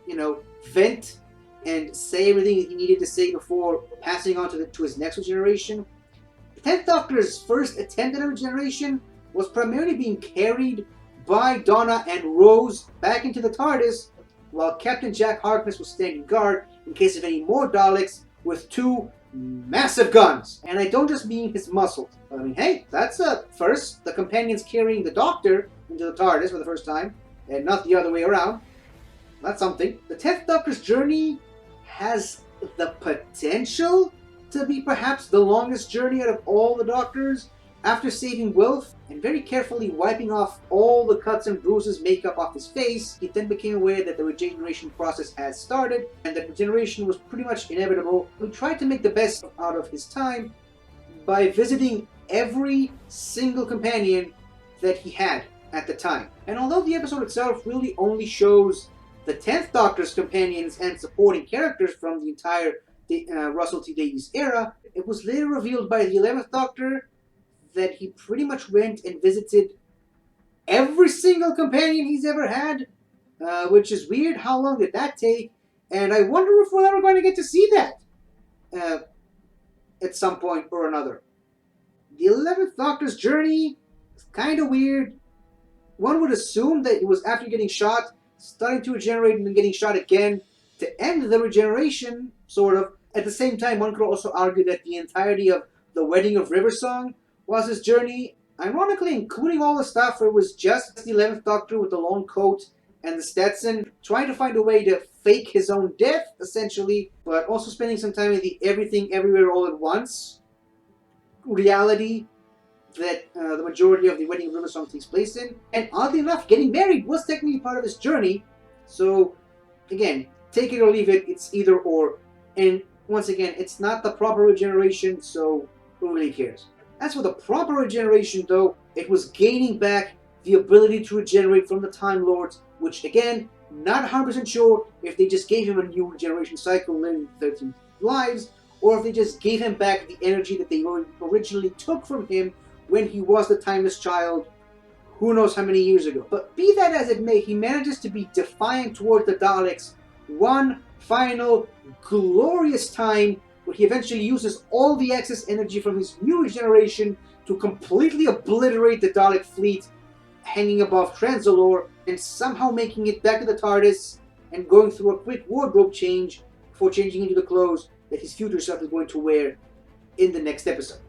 vent and say everything he needed to say before passing on to his next regeneration. The 10th Doctor's first attempt at a regeneration was primarily being carried by Donna and Rose back into the TARDIS, while Captain Jack Harkness was standing guard in case of any more Daleks with 2 massive guns. And I don't just mean his muscles. I mean, hey, that's a first. The companions carrying the Doctor into the TARDIS for the first time, and not the other way around. That's something. The 10th Doctor's journey has the potential to be perhaps the longest journey out of all the Doctors. After saving Wilf and very carefully wiping off all the cuts and bruises makeup off his face, he then became aware that the regeneration process had started and that regeneration was pretty much inevitable. He tried to make the best out of his time by visiting every single companion that he had at the time. And although the episode itself really only shows the 10th Doctor's companions and supporting characters from the entire Russell T Davies era, it was later revealed by the 11th Doctor that he pretty much went and visited every single companion he's ever had, which is weird. How long did that take? And I wonder if we're ever going to get to see that at some point or another. The 11th Doctor's journey is kind of weird. One would assume that it was after getting shot, starting to regenerate, and then getting shot again to end the regeneration, sort of. At the same time, one could also argue that the entirety of the Wedding of Riversong was his journey, ironically including all the stuff where it was just the 11th Doctor with the long coat and the Stetson, trying to find a way to fake his own death, essentially, but also spending some time in the Everything Everywhere All at Once reality that the majority of the Wedding of Riversong takes place in. And oddly enough, getting married was technically part of his journey, so again, take it or leave it, it's either or. And once again, it's not the proper regeneration, so who really cares? As for the proper regeneration, though, it was gaining back the ability to regenerate from the Time Lords, which, again, not 100% sure if they just gave him a new regeneration cycle in 13 lives, or if they just gave him back the energy that they originally took from him when he was the Timeless Child, who knows how many years ago. But be that as it may, he manages to be defiant toward the Daleks one final, glorious time, where he eventually uses all the excess energy from his new regeneration to completely obliterate the Dalek fleet hanging above Trenzalore, and somehow making it back to the TARDIS and going through a quick wardrobe change before changing into the clothes that his future self is going to wear in the next episode.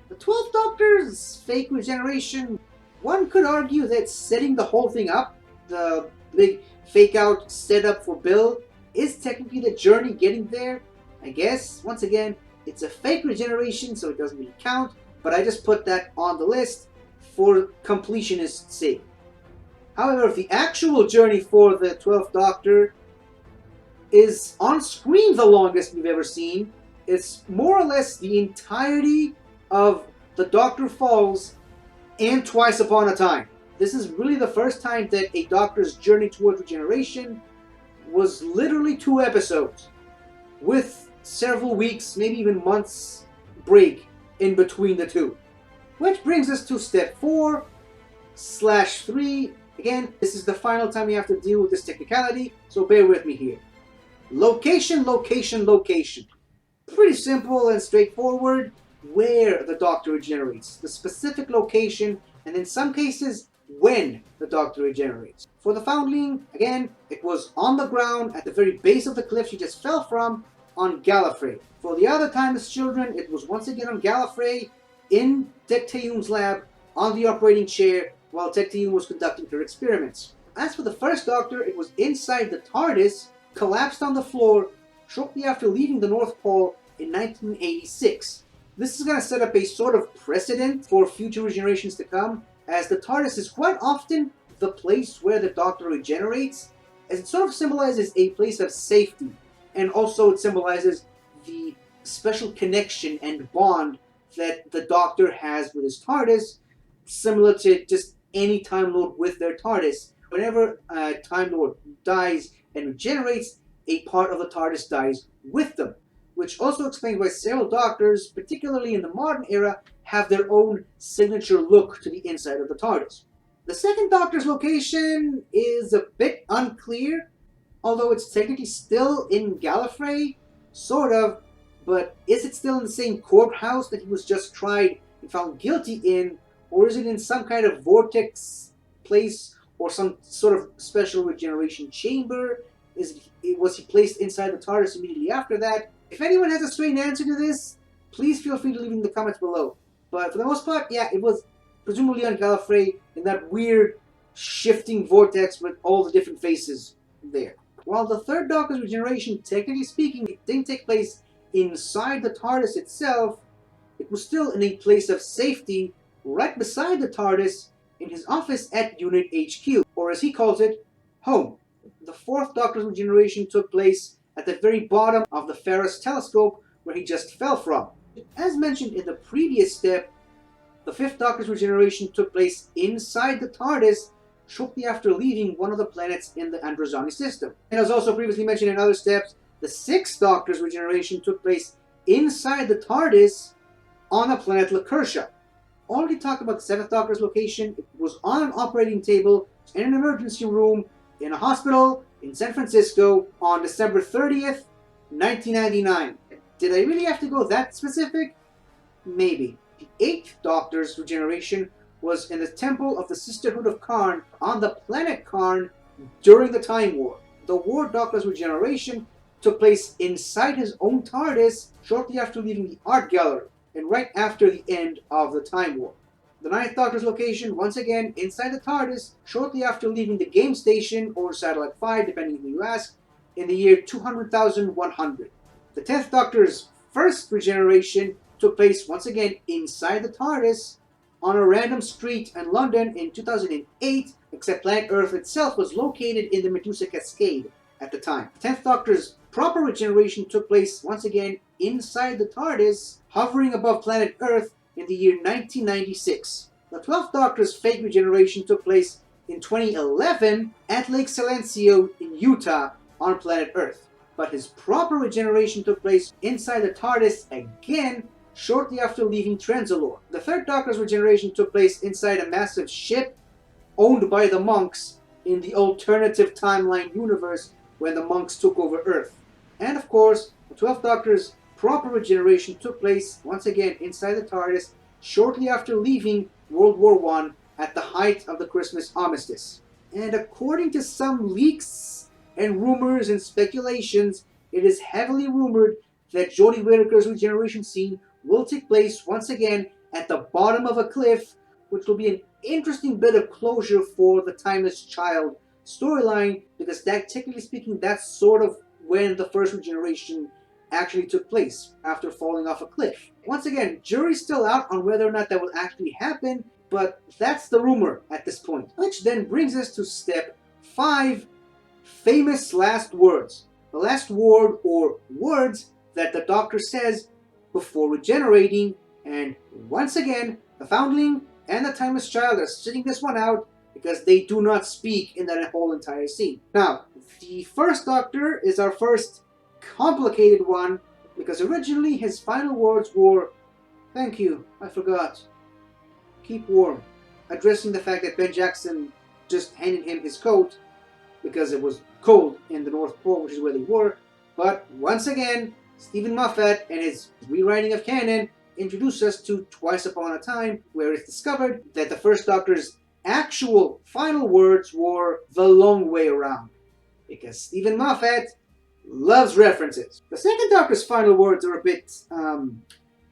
The 12th Doctor's fake regeneration, one could argue that setting the whole thing up, the big fake out setup for Bill, is technically the journey getting there. I guess, once again, It's a fake regeneration, so it doesn't really count, but I just put that on the list for completionist's sake. However, the actual journey for the 12th Doctor is on screen the longest we've ever seen. It's more or less the entirety of The Doctor Falls and Twice Upon a Time. This is really the first time that a Doctor's journey towards regeneration was literally 2 episodes, with several weeks, maybe even months break in between the two. Which brings us to step 4/3. Again, this is the final time we have to deal with this technicality, so bear with me here. Location, location, location. Pretty simple and straightforward. Where the Doctor regenerates, the specific location, and in some cases, when the Doctor regenerates. For the Foundling, again, it was on the ground at the very base of the cliff she just fell from on Gallifrey. For the other Timeless Children, it was once again on Gallifrey in Tecteum's lab on the operating chair while Tecteum was conducting her experiments. As for the first Doctor, it was inside the TARDIS, collapsed on the floor shortly after leaving the North Pole in 1986. This is going to set up a sort of precedent for future regenerations to come, as the TARDIS is quite often the place where the Doctor regenerates, as it sort of symbolizes a place of safety, and also it symbolizes the special connection and bond that the Doctor has with his TARDIS, similar to just any Time Lord with their TARDIS. Whenever a Time Lord dies and regenerates, a part of the TARDIS dies with them, which also explains why several Doctors, particularly in the modern era, have their own signature look to the inside of the TARDIS. The second Doctor's location is a bit unclear, although it's technically still in Gallifrey, sort of, but is it still in the same courthouse that he was just tried and found guilty in, or is it in some kind of vortex place or some sort of special regeneration chamber? Was he placed inside the TARDIS immediately after that? If anyone has a straight answer to this, please feel free to leave it in the comments below. But for the most part, yeah, it was presumably on Gallifrey in that weird shifting vortex with all the different faces there. While the third Doctor's regeneration, technically speaking, it didn't take place inside the TARDIS itself, it was still in a place of safety right beside the TARDIS in his office at Unit HQ, or as he calls it, home. The fourth Doctor's regeneration took place at the very bottom of the Ferris telescope where he just fell from. As mentioned in the previous step, the fifth Doctor's regeneration took place inside the TARDIS shortly after leaving one of the planets in the Androzani system. And as also previously mentioned in other steps, the sixth Doctor's regeneration took place inside the TARDIS on the planet Lacertia. Already talked about the seventh Doctor's location. It was on an operating table in an emergency room in a hospital in San Francisco on December 30th, 1999. Did I really have to go that specific? Maybe. The eighth Doctor's regeneration was in the Temple of the Sisterhood of Karn on the planet Karn during the Time War. The War Doctor's regeneration took place inside his own TARDIS shortly after leaving the art gallery and right after the end of the Time War. The ninth Doctor's location, once again, inside the TARDIS, shortly after leaving the Game Station, or Satellite 5, depending who you ask, in the year 200,100. The 10th Doctor's first regeneration took place, once again, inside the TARDIS, on a random street in London in 2008, except planet Earth itself was located in the Medusa Cascade at the time. The 10th Doctor's proper regeneration took place, once again, inside the TARDIS, hovering above planet Earth, in the year 1996. The 12th Doctor's fake regeneration took place in 2011 at Lake Silencio in Utah on planet Earth. But his proper regeneration took place inside the TARDIS again shortly after leaving Trenzalore. The 3rd Doctor's regeneration took place inside a massive ship owned by the monks in the alternative timeline universe when the monks took over Earth. And of course, the 12th Doctor's proper regeneration took place, once again, inside the TARDIS shortly after leaving World War I at the height of the Christmas armistice. And according to some leaks and rumors and speculations, it is heavily rumored that Jodie Whittaker's regeneration scene will take place once again at the bottom of a cliff, which will be an interesting bit of closure for the Timeless Child storyline, because that, technically speaking, that's sort of when the first regeneration actually took place after falling off a cliff. Once again, jury's still out on whether or not that will actually happen, but that's the rumor at this point. Which then brings us to step 5, famous last words. The last word or words that the Doctor says before regenerating, and once again, the Foundling and the Timeless Child are sitting this one out because they do not speak in that whole entire scene. Now, the First Doctor is our first complicated one because originally his final words were, "Thank you, I forgot. Keep warm," addressing the fact that Ben Jackson just handed him his coat because it was cold in the North Pole, which is where they were. But once again, Stephen Moffat and his rewriting of canon introduce us to Twice Upon a Time, where it's discovered that the First Doctor's actual final words were "the long way around," because Stephen Moffat loves references. The Second Doctor's final words are a bit,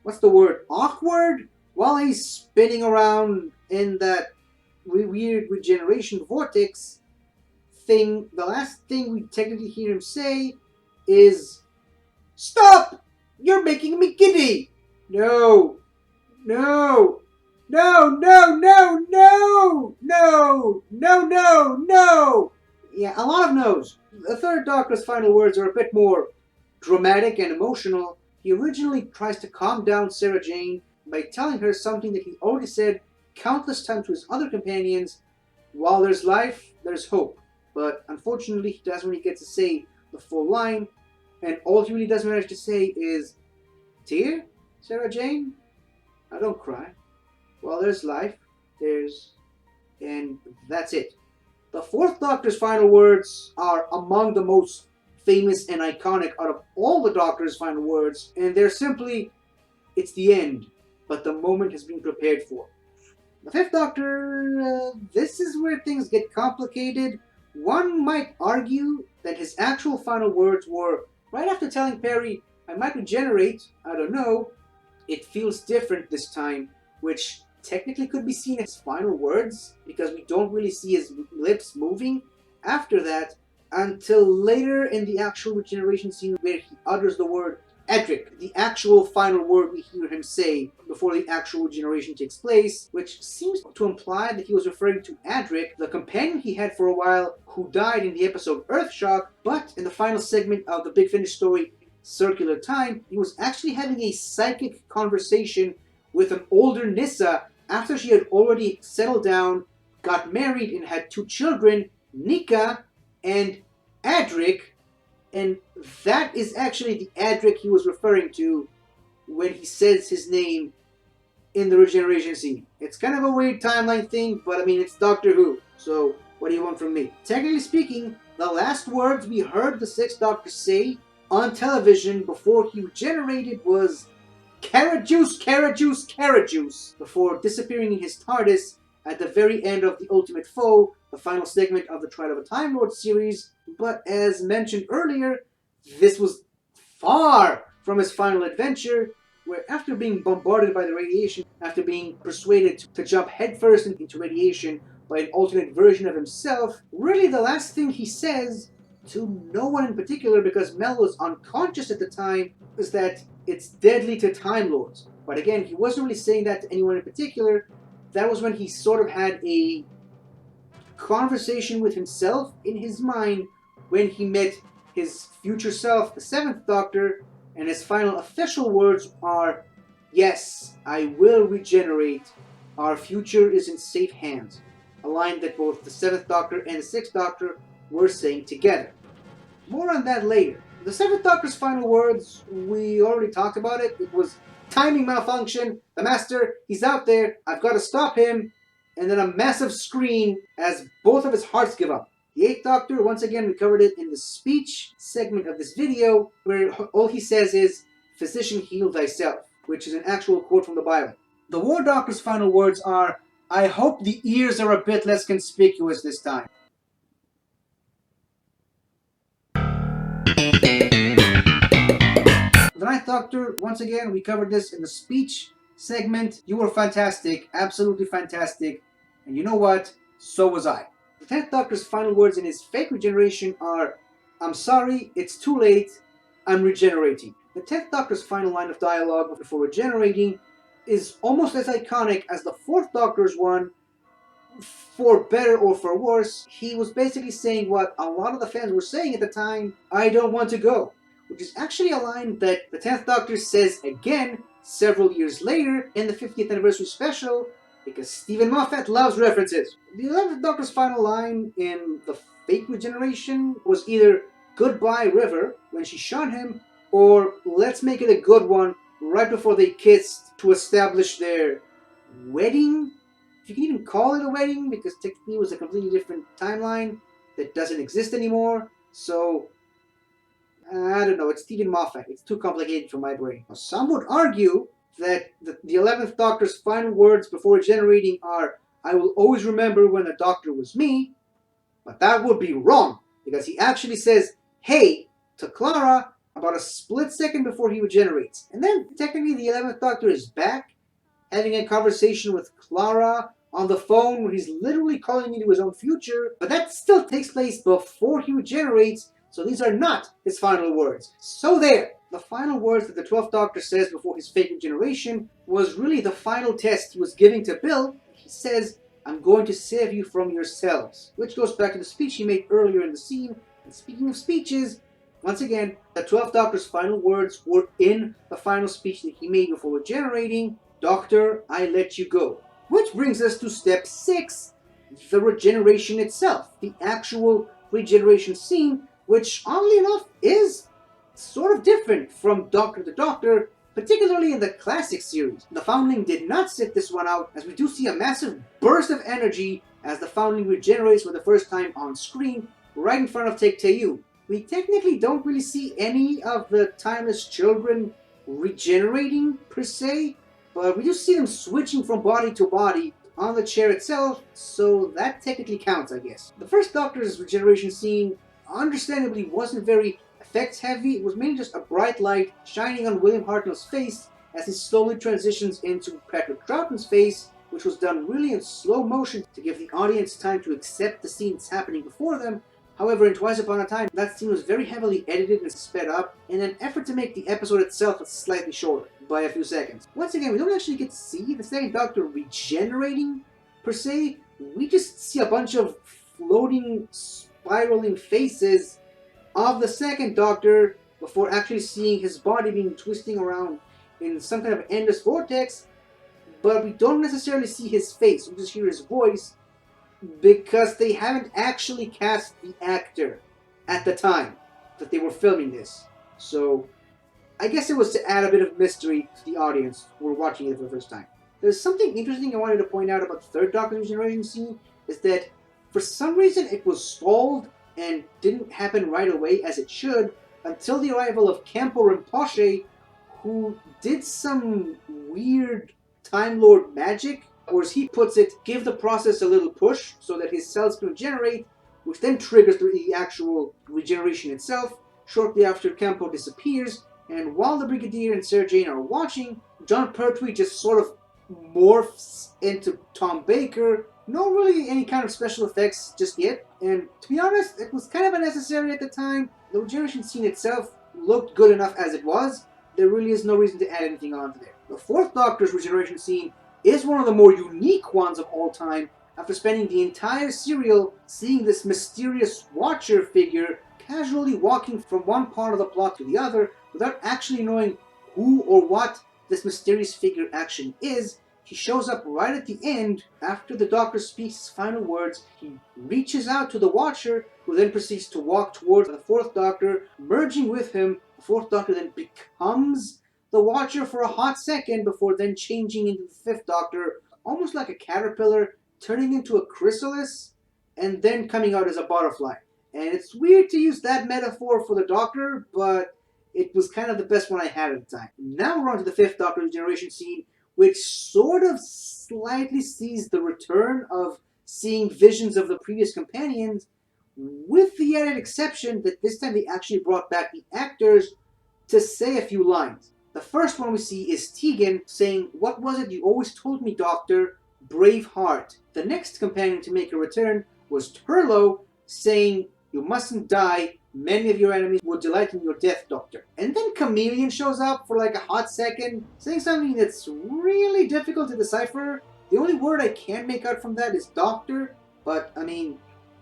what's the word, awkward, while he's spinning around in that weird regeneration vortex thing. The last thing we technically hear him say is, "Stop! You're making me giddy!" No, no, no, no, no, no, no, no, no, no. Yeah, a lot of no's. The Third Doctor's final words are a bit more dramatic and emotional. He originally tries to calm down Sarah Jane by telling her something that he already said countless times to his other companions: while there's life, there's hope. But unfortunately, he doesn't really get to say the full line, and all he really does manage to say is, "Dear Sarah Jane, I don't cry. While there's life, there's..." and that's it. The Fourth Doctor's final words are among the most famous and iconic out of all the Doctor's final words, and they're simply, "It's the end, but the moment has been prepared for." The Fifth Doctor, this is where things get complicated. One might argue that his actual final words were, right after telling Perry, "I might regenerate, I don't know, it feels different this time," which technically could be seen as final words because we don't really see his lips moving after that until later in the actual regeneration scene where he utters the word Adric, the actual final word we hear him say before the actual regeneration takes place, which seems to imply that he was referring to Adric, the companion he had for a while who died in the episode Earthshock, but in the final segment of the Big Finish story Circular Time, he was actually having a psychic conversation with an older Nyssa after she had already settled down, got married, and had 2 children, Nika and Adric, and that is actually the Adric he was referring to when he says his name in the regeneration scene. It's kind of a weird timeline thing, but I mean, it's Doctor Who, so what do you want from me? Technically speaking, the last words we heard the Sixth Doctor say on television before he regenerated was "Carrot juice, carrot juice, carrot juice," before disappearing in his TARDIS at the very end of The Ultimate Foe, the final segment of the Trial of a Time Lord series. But as mentioned earlier, this was far from his final adventure, where after being bombarded by the radiation, after being persuaded to jump headfirst into radiation by an alternate version of himself, really the last thing he says to no one in particular, because Mel was unconscious at the time, is that it's deadly to Time Lords. But again, he wasn't really saying that to anyone in particular. That was when he sort of had a conversation with himself in his mind when he met his future self, the Seventh Doctor, and his final official words are, "Yes, I will regenerate. Our future is in safe hands." A line that both the Seventh Doctor and the Sixth Doctor were saying together. More on that later. The Seventh Doctor's final words, we already talked about it. It was timing malfunction. The Master, he's out there. I've got to stop him. And then a massive scream as both of his hearts give up. The Eighth Doctor, once again, we covered it in the speech segment of this video, where all he says is, "Physician, heal thyself," which is an actual quote from the Bible. The War Doctor's final words are, "I hope the ears are a bit less conspicuous this time." The Ninth Doctor, once again, we covered this in the speech segment. You were fantastic, absolutely fantastic, and you know what? So was I. The 10th Doctor's final words in his fake regeneration are, "I'm sorry, it's too late, I'm regenerating." The 10th Doctor's final line of dialogue before regenerating is almost as iconic as the 4th Doctor's one. For better or for worse, he was basically saying what a lot of the fans were saying at the time, "I don't want to go," which is actually a line that the 10th Doctor says again several years later in the 50th anniversary special, because Stephen Moffat loves references. The 11th Doctor's final line in the fake regeneration was either "Goodbye, River," when she shot him, or "Let's make it a good one," right before they kissed to establish their wedding. If you can even call it a wedding, because technically it was a completely different timeline that doesn't exist anymore. So, I don't know, it's Stephen Moffat. It's too complicated for my brain. Some would argue that the 11th Doctor's final words before regenerating are, "I will always remember when the Doctor was me," but that would be wrong, because he actually says, "Hey," to Clara about a split second before he regenerates. And then, technically, the 11th Doctor is back, having a conversation with Clara on the phone where he's literally calling into his own future, but that still takes place before he regenerates, so these are not his final words. So there! The final words that the 12th Doctor says before his fake regeneration was really the final test he was giving to Bill. He says, "I'm going to save you from yourselves," which goes back to the speech he made earlier in the scene. And speaking of speeches, once again, the 12th Doctor's final words were in the final speech that he made before regenerating, "Doctor, I let you go." Which brings us to step 6, the regeneration itself. The actual regeneration scene, which oddly enough is sort of different from Doctor to Doctor, particularly in the classic series. The Foundling did not sit this one out, as we do see a massive burst of energy as the Foundling regenerates for the first time on screen, right in front of Tecteun. We technically don't really see any of the Timeless Children regenerating, per se, but we do see them switching from body to body on the chair itself, so that technically counts, I guess. The first Doctor's regeneration scene, understandably, wasn't very effects heavy. It was mainly just a bright light shining on William Hartnell's face as he slowly transitions into Patrick Troughton's face, which was done really in slow motion to give the audience time to accept the scene that's happening before them. However, in Twice Upon a Time, that scene was very heavily edited and sped up in an effort to make the episode itself slightly shorter, by a few seconds. Once again, we don't actually get to see the second Doctor regenerating, per se. We just see a bunch of floating, spiraling faces of the second Doctor before actually seeing his body being twisting around in some kind of endless vortex, but we don't necessarily see his face, we just hear his voice, because they haven't actually cast the actor at the time that they were filming this. So I guess it was to add a bit of mystery to the audience who were watching it for the first time. There's something interesting I wanted to point out about the third Doctor regeneration scene, is that for some reason it was stalled and didn't happen right away as it should until the arrival of Campo Rinpoche, who did some weird Time Lord magic, or as he puts it, give the process a little push so that his cells can regenerate, which then triggers the actual regeneration itself. Shortly after, Campo disappears, and while the Brigadier and Sarah Jane are watching, John Pertwee just sort of morphs into Tom Baker. No really any kind of special effects just yet, and to be honest, it was kind of unnecessary at the time. The regeneration scene itself looked good enough as it was. There really is no reason to add anything onto there. The fourth Doctor's regeneration scene is one of the more unique ones of all time, after spending the entire serial seeing this mysterious Watcher figure casually walking from one part of the plot to the other without actually knowing who or what this mysterious figure actually is. He shows up right at the end after the Doctor speaks his final words. He reaches out to the Watcher, who then proceeds to walk towards the fourth Doctor, merging with him. The fourth Doctor then becomes the Watcher for a hot second before then changing into the fifth Doctor, almost like a caterpillar, turning into a chrysalis, and then coming out as a butterfly. And it's weird to use that metaphor for the Doctor, but it was kind of the best one I had at the time. Now we're on to the fifth Doctor regeneration scene, which sort of slightly sees the return of seeing visions of the previous companions, with the added exception that this time they actually brought back the actors to say a few lines. The first one we see is Tegan saying, "What was it you always told me, Doctor? Brave heart." The next companion to make a return was Turlo saying, "You mustn't die, Many of your enemies will delight in your death, Doctor. And then Chameleon shows up for like a hot second, saying something that's really difficult to decipher. The only word I can make out from that is Doctor, but I mean,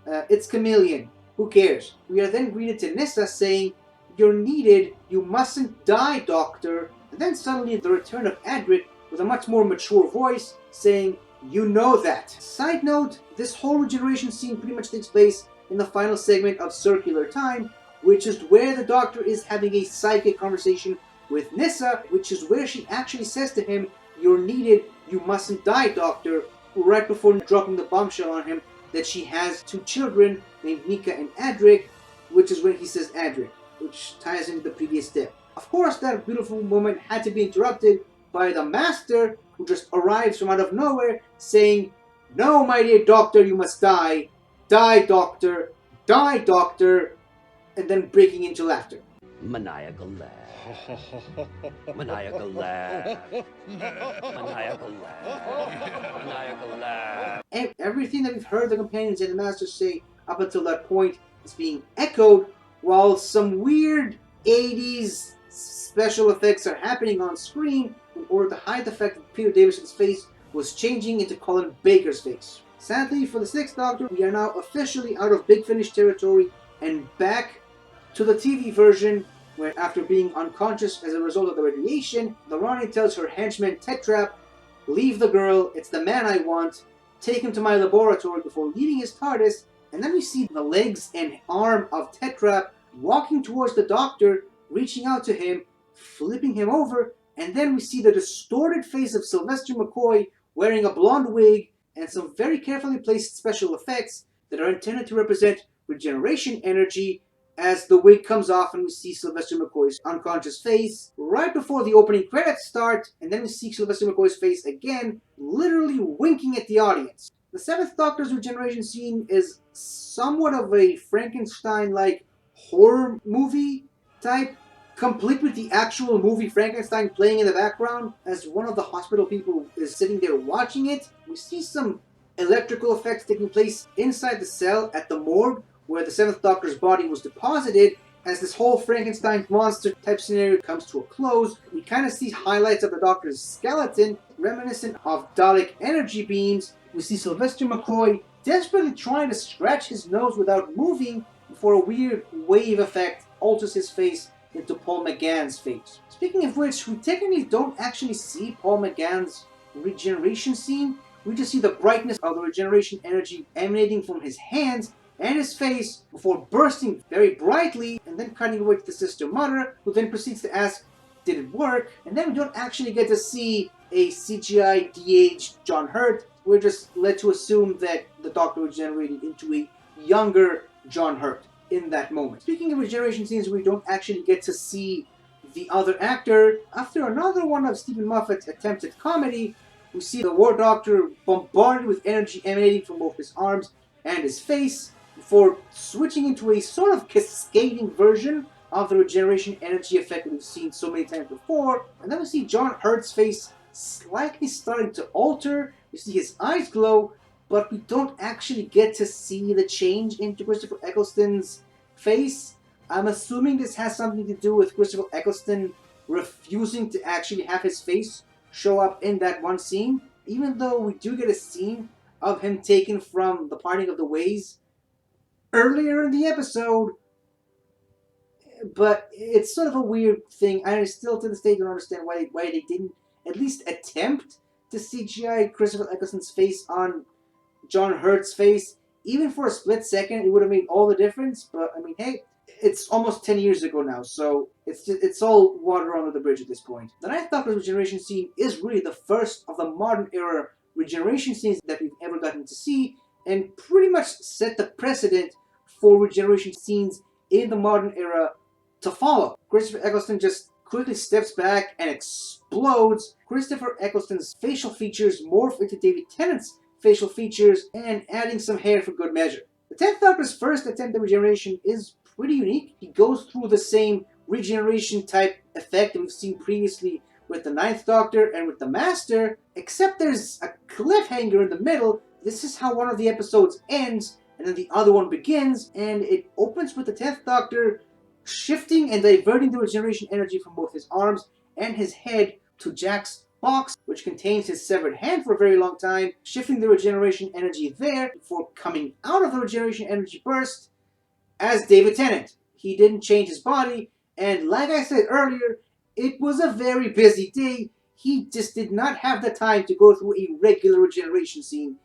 it's Chameleon. Who cares? We are then greeted to Nyssa saying, "You're needed, you mustn't die, Doctor." And then suddenly the return of Adric with a much more mature voice saying, "You know that." Side note, this whole regeneration scene pretty much takes place in the final segment of Circular Time, which is where the Doctor is having a psychic conversation with Nyssa, which is where she actually says to him, "You're needed, you mustn't die, Doctor," right before dropping the bombshell on him that she has 2 children named Nika and Adric, which is when he says Adric, which ties into the previous step. Of course, that beautiful moment had to be interrupted by the Master, who just arrives from out of nowhere saying, "No, my dear Doctor, you must die. Die, Doctor. Die, Doctor," and then breaking into laughter. Maniacal laugh. Maniacal laugh. Maniacal laugh. Maniacal laugh. And everything that we've heard the Companions and the Master say up until that point is being echoed, while some weird 80s special effects are happening on screen in order to hide the fact that Peter Davison's face was changing into Colin Baker's face. Sadly, for the 6th Doctor, we are now officially out of Big Finish territory and back to the TV version, where after being unconscious as a result of the radiation, the Ronnie tells her henchman Tetrap, "Leave the girl, it's the man I want, take him to my laboratory," before leaving his TARDIS, and then we see the legs and arm of Tetrap walking towards the Doctor, reaching out to him, flipping him over, and then we see the distorted face of Sylvester McCoy wearing a blonde wig and some very carefully placed special effects that are intended to represent regeneration energy as the wig comes off and we see Sylvester McCoy's unconscious face right before the opening credits start, and then we see Sylvester McCoy's face again, literally winking at the audience. The 7th Doctor's regeneration scene is somewhat of a Frankenstein-like horror movie type, complete with the actual movie Frankenstein playing in the background as one of the hospital people is sitting there watching it. We see some electrical effects taking place inside the cell at the morgue where the 7th Doctor's body was deposited. As this whole Frankenstein monster type scenario comes to a close, we kind of see highlights of the Doctor's skeleton reminiscent of Dalek energy beams. We see Sylvester McCoy desperately trying to scratch his nose without moving before a weird wave effect alters his face into Paul McGann's face. Speaking of which, we technically don't actually see Paul McGann's regeneration scene. We just see the brightness of the regeneration energy emanating from his hands and his face before bursting very brightly and then cutting away to the Sister Mother, who then proceeds to ask, "Did it work?" And then we don't actually get to see a CGI de-aged John Hurt. We're just led to assume that the Doctor regenerated into a younger John Hurt in that moment. Speaking of regeneration scenes, we don't actually get to see the other actor. After another one of Stephen Moffat's attempts at comedy, we see the War Doctor bombarded with energy emanating from both his arms and his face, before switching into a sort of cascading version of the regeneration energy effect that we've seen so many times before. And then we see John Hurt's face slightly starting to alter. We see his eyes glow, but we don't actually get to see the change into Christopher Eccleston's face. I'm assuming this has something to do with Christopher Eccleston refusing to actually have his face show up in that one scene, even though we do get a scene of him taken from The Parting of the Ways earlier in the episode. But it's sort of a weird thing. I still to this day don't understand why they didn't at least attempt to CGI Christopher Eccleston's face on John Hurt's face. Even for a split second, it would have made all the difference. But I mean, hey, it's almost 10 years ago now, so it's all water under the bridge at this point. The 9th Doctor's regeneration scene is really the first of the modern era regeneration scenes that we've ever gotten to see, and pretty much set the precedent for regeneration scenes in the modern era to follow. Christopher Eccleston just quickly steps back and explodes. Christopher Eccleston's facial features morph into David Tennant's facial features, and adding some hair for good measure. The 10th Doctor's first attempt at regeneration is pretty unique. He goes through the same regeneration type effect that we've seen previously with the 9th Doctor and with the Master, except there's a cliffhanger in the middle. This is how one of the episodes ends, and then the other one begins, and it opens with the 10th Doctor shifting and diverting the regeneration energy from both his arms and his head to Jack's box, which contains his severed hand for a very long time, shifting the regeneration energy there before coming out of the regeneration energy burst as David Tennant. He didn't change his body, and like I said earlier, it was a very busy day. He just did not have the time to go through a regular regeneration scene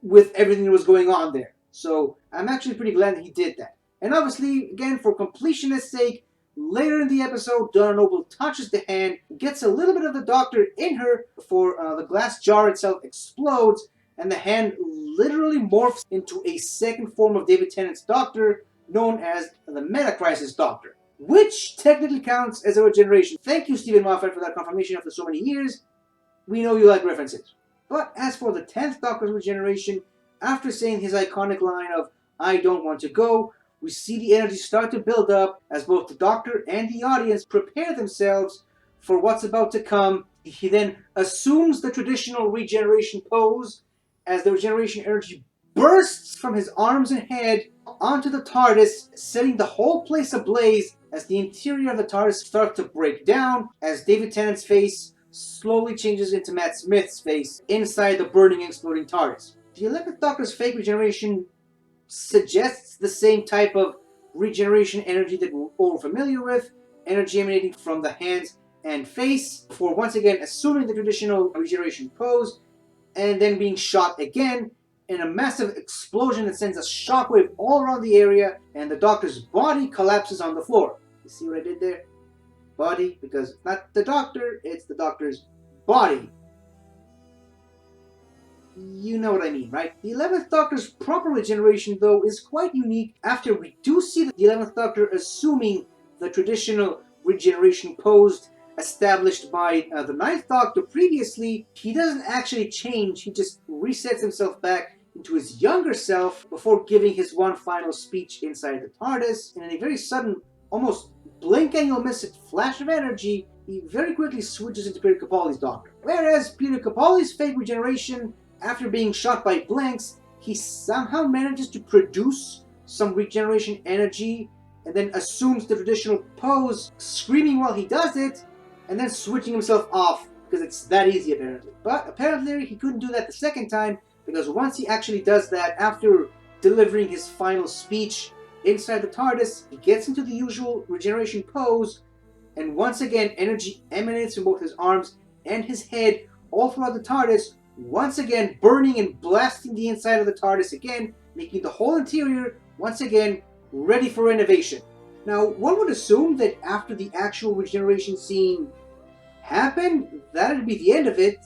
with everything that was going on there. So I'm actually pretty glad that he did that. And obviously, again, for completionist's sake, later in the episode, Donna Noble touches the hand, gets a little bit of the Doctor in her before the glass jar itself explodes, and the hand literally morphs into a second form of David Tennant's Doctor, known as the Meta-Crisis Doctor, which technically counts as a regeneration. Thank you, Stephen Moffat, for that confirmation after so many years. We know you like references. But as for the 10th Doctor's regeneration, after saying his iconic line of, "I don't want to go," we see the energy start to build up as both the Doctor and the audience prepare themselves for what's about to come. He then assumes the traditional regeneration pose as the regeneration energy bursts from his arms and head onto the TARDIS, setting the whole place ablaze as the interior of the TARDIS starts to break down as David Tennant's face slowly changes into Matt Smith's face inside the burning and exploding TARDIS. The 11th Doctor's fake regeneration suggests the same type of regeneration energy that we're all familiar with, energy emanating from the hands and face, before once again assuming the traditional regeneration pose, and then being shot again in a massive explosion that sends a shockwave all around the area, and the Doctor's body collapses on the floor. You see what I did there? Body, because it's not the Doctor, it's the Doctor's body. You know what I mean, right? The 11th Doctor's proper regeneration, though, is quite unique after we do see the 11th Doctor assuming the traditional regeneration pose established by the 9th Doctor previously. He doesn't actually change, he just resets himself back into his younger self before giving his one final speech inside the TARDIS. And in a very sudden, almost blink and you'll miss it flash of energy, he very quickly switches into Peter Capaldi's Doctor. Whereas Peter Capaldi's fake regeneration, after being shot by blanks, he somehow manages to produce some regeneration energy and then assumes the traditional pose, screaming while he does it, and then switching himself off, because it's that easy apparently. But apparently he couldn't do that the second time, because once he actually does that, after delivering his final speech inside the TARDIS, he gets into the usual regeneration pose, and once again energy emanates from both his arms and his head all throughout the TARDIS, once again burning and blasting the inside of the TARDIS again, making the whole interior once again ready for renovation. Now, one would assume that after the actual regeneration scene happened, that'd be the end of it,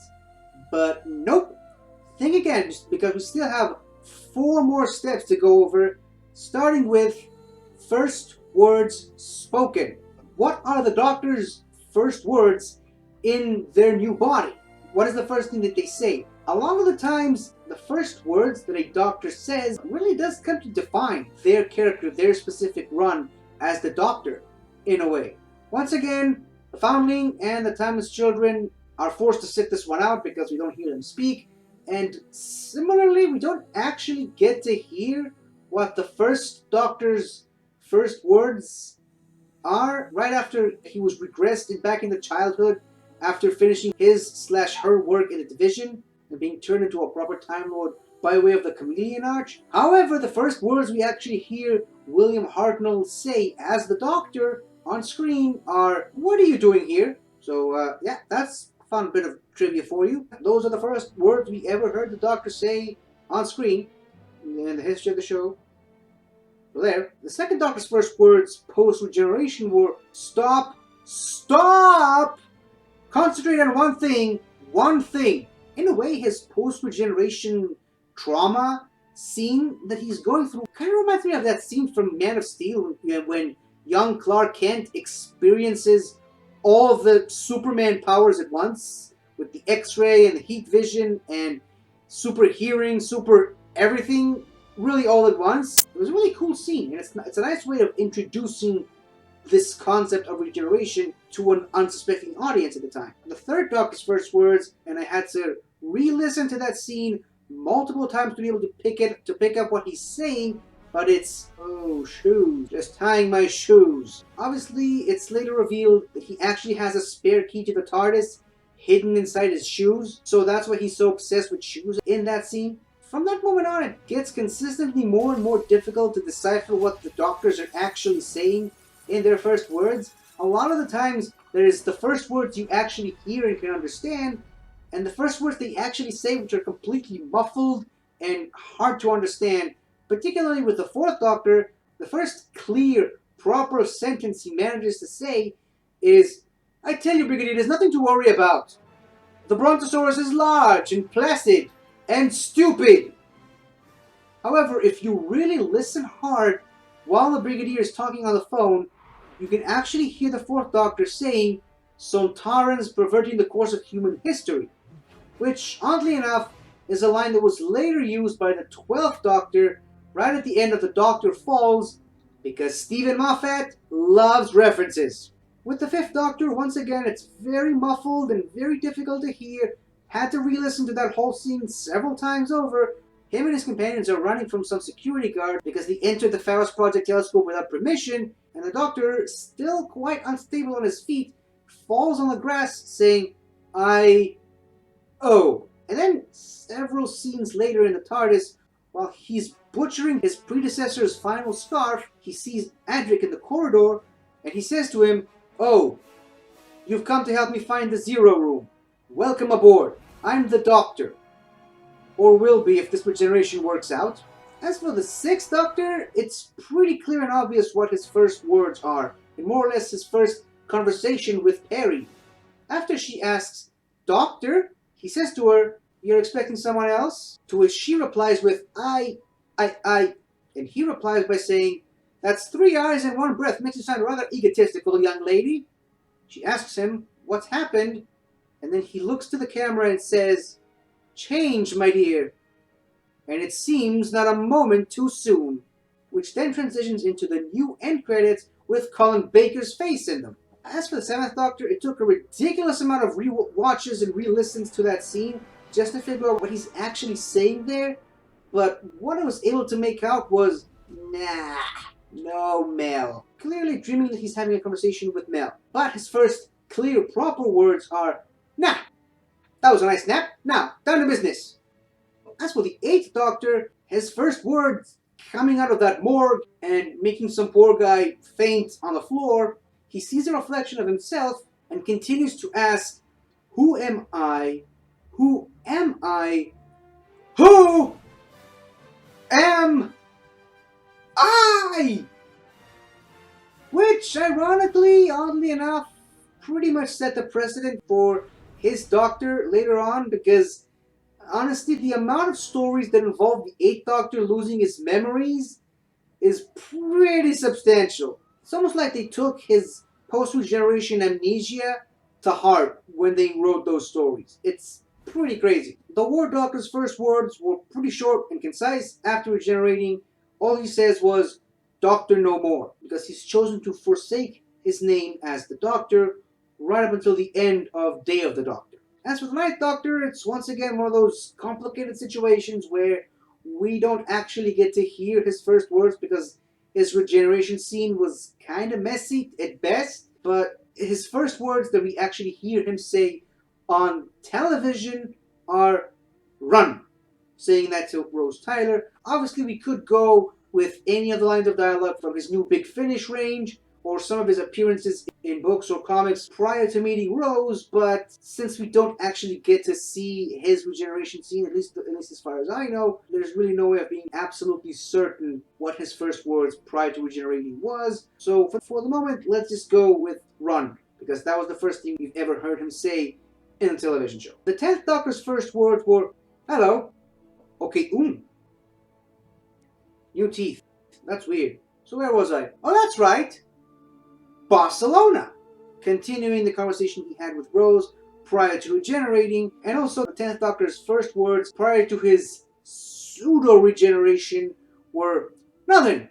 but nope. Think again, just because we still have 4 more steps to go over, starting with first words spoken. What are the Doctor's first words in their new body? What is the first thing that they say? A lot of the times, the first words that a Doctor says really does come to define their character, their specific run as the Doctor, in a way. Once again, the Foundling and the Timeless Children are forced to sit this one out because we don't hear them speak, and similarly, we don't actually get to hear what the first Doctor's first words are right after he was regressed back into childhood, after finishing his/her work in the Division and being turned into a proper Time Lord by way of the Chameleon Arch. However, the first words we actually hear William Hartnell say as the Doctor on screen are, "What are you doing here?" So, yeah, that's a fun bit of trivia for you. Those are the first words we ever heard the Doctor say on screen in the history of the show. So there. The second Doctor's first words post-regeneration were, "Stop! Stop! Concentrate on one thing, one thing." In a way, his post-regeneration trauma scene that he's going through kind of reminds me of that scene from Man of Steel when young Clark Kent experiences all of the Superman powers at once, with the X-ray and the heat vision and super hearing, super everything, really all at once. It was a really cool scene, and it's a nice way of introducing this concept of regeneration to an unsuspecting audience at the time. The third Doctor's first words, and I had to re-listen to that scene multiple times to be able to pick up what he's saying, but it's, oh, shoes, just tying my shoes. Obviously, it's later revealed that he actually has a spare key to the TARDIS hidden inside his shoes, so that's why he's so obsessed with shoes in that scene. From that moment on, it gets consistently more and more difficult to decipher what the doctors are actually saying in their first words. A lot of the times, there's the first words you actually hear and can understand, and the first words they actually say, which are completely muffled and hard to understand. Particularly with the Fourth Doctor, the first clear, proper sentence he manages to say is, "I tell you, Brigadier, there's nothing to worry about. The Brontosaurus is large and placid and stupid." However, if you really listen hard while the Brigadier is talking on the phone, you can actually hear the Fourth Doctor saying, "Sontarans perverting the course of human history," which, oddly enough, is a line that was later used by the 12th Doctor right at the end of The Doctor Falls, because Stephen Moffat loves references. With the 5th Doctor, once again, it's very muffled and very difficult to hear. Had to re-listen to that whole scene several times over. Him and his companions are running from some security guard because they entered the Pharos Project telescope without permission, and the Doctor, still quite unstable on his feet, falls on the grass saying, "Oh." And then, several scenes later in the TARDIS, while he's butchering his predecessor's final scarf, he sees Adric in the corridor, and he says to him, "Oh, you've come to help me find the Zero Room. Welcome aboard. I'm the Doctor." Or will be if this regeneration works out. As for the 6th Doctor, it's pretty clear and obvious what his first words are, and more or less his first conversation with Perry. After she asks, "Doctor?" he says to her, "You're expecting someone else?" To which she replies with, I, and he replies by saying, "That's 3 eyes in one breath, makes you sound rather egotistical, young lady." She asks him, "What's happened?" And then he looks to the camera and says, "Change, my dear." And it seems not a moment too soon, which then transitions into the new end credits with Colin Baker's face in them. As for the 7th Doctor, it took a ridiculous amount of re-watches and re-listens to that scene just to figure out what he's actually saying there, but what I was able to make out was, nah, no Mel. Clearly dreaming that he's having a conversation with Mel. But his first clear, proper words are, "Nah, that was a nice nap. Now, down to business." As for the 8th Doctor, his first words coming out of that morgue and making some poor guy faint on the floor, he sees a reflection of himself and continues to ask, "Who am I? Who am I? Who am I?" Which, ironically, oddly enough, pretty much set the precedent for his Doctor later on, because honestly, the amount of stories that involve the 8th Doctor losing his memories is pretty substantial. It's almost like they took his post-regeneration amnesia to heart when they wrote those stories. It's pretty crazy. The War Doctor's first words were pretty short and concise. After regenerating, all he says was, "Doctor no more," because he's chosen to forsake his name as the Doctor right up until the end of Day of the Doctor. As for the 9th Doctor, it's once again one of those complicated situations where we don't actually get to hear his first words because his regeneration scene was kind of messy at best, but his first words that we actually hear him say on television are "run," saying that to Rose Tyler. Obviously, we could go with any of the lines of dialogue from his new Big Finish range, or some of his appearances in books or comics prior to meeting Rose, but since we don't actually get to see his regeneration scene, at least as far as I know, there's really no way of being absolutely certain what his first words prior to regenerating was. So for the moment, let's just go with "run," because that was the first thing we've ever heard him say in a television show. The 10th Doctor's first words were, "Hello. Okay, New teeth. That's weird. So where was I? Oh, that's right. Barcelona." Continuing the conversation he had with Rose prior to regenerating, and also the 10th Doctor's first words prior to his pseudo-regeneration were, "Nothing.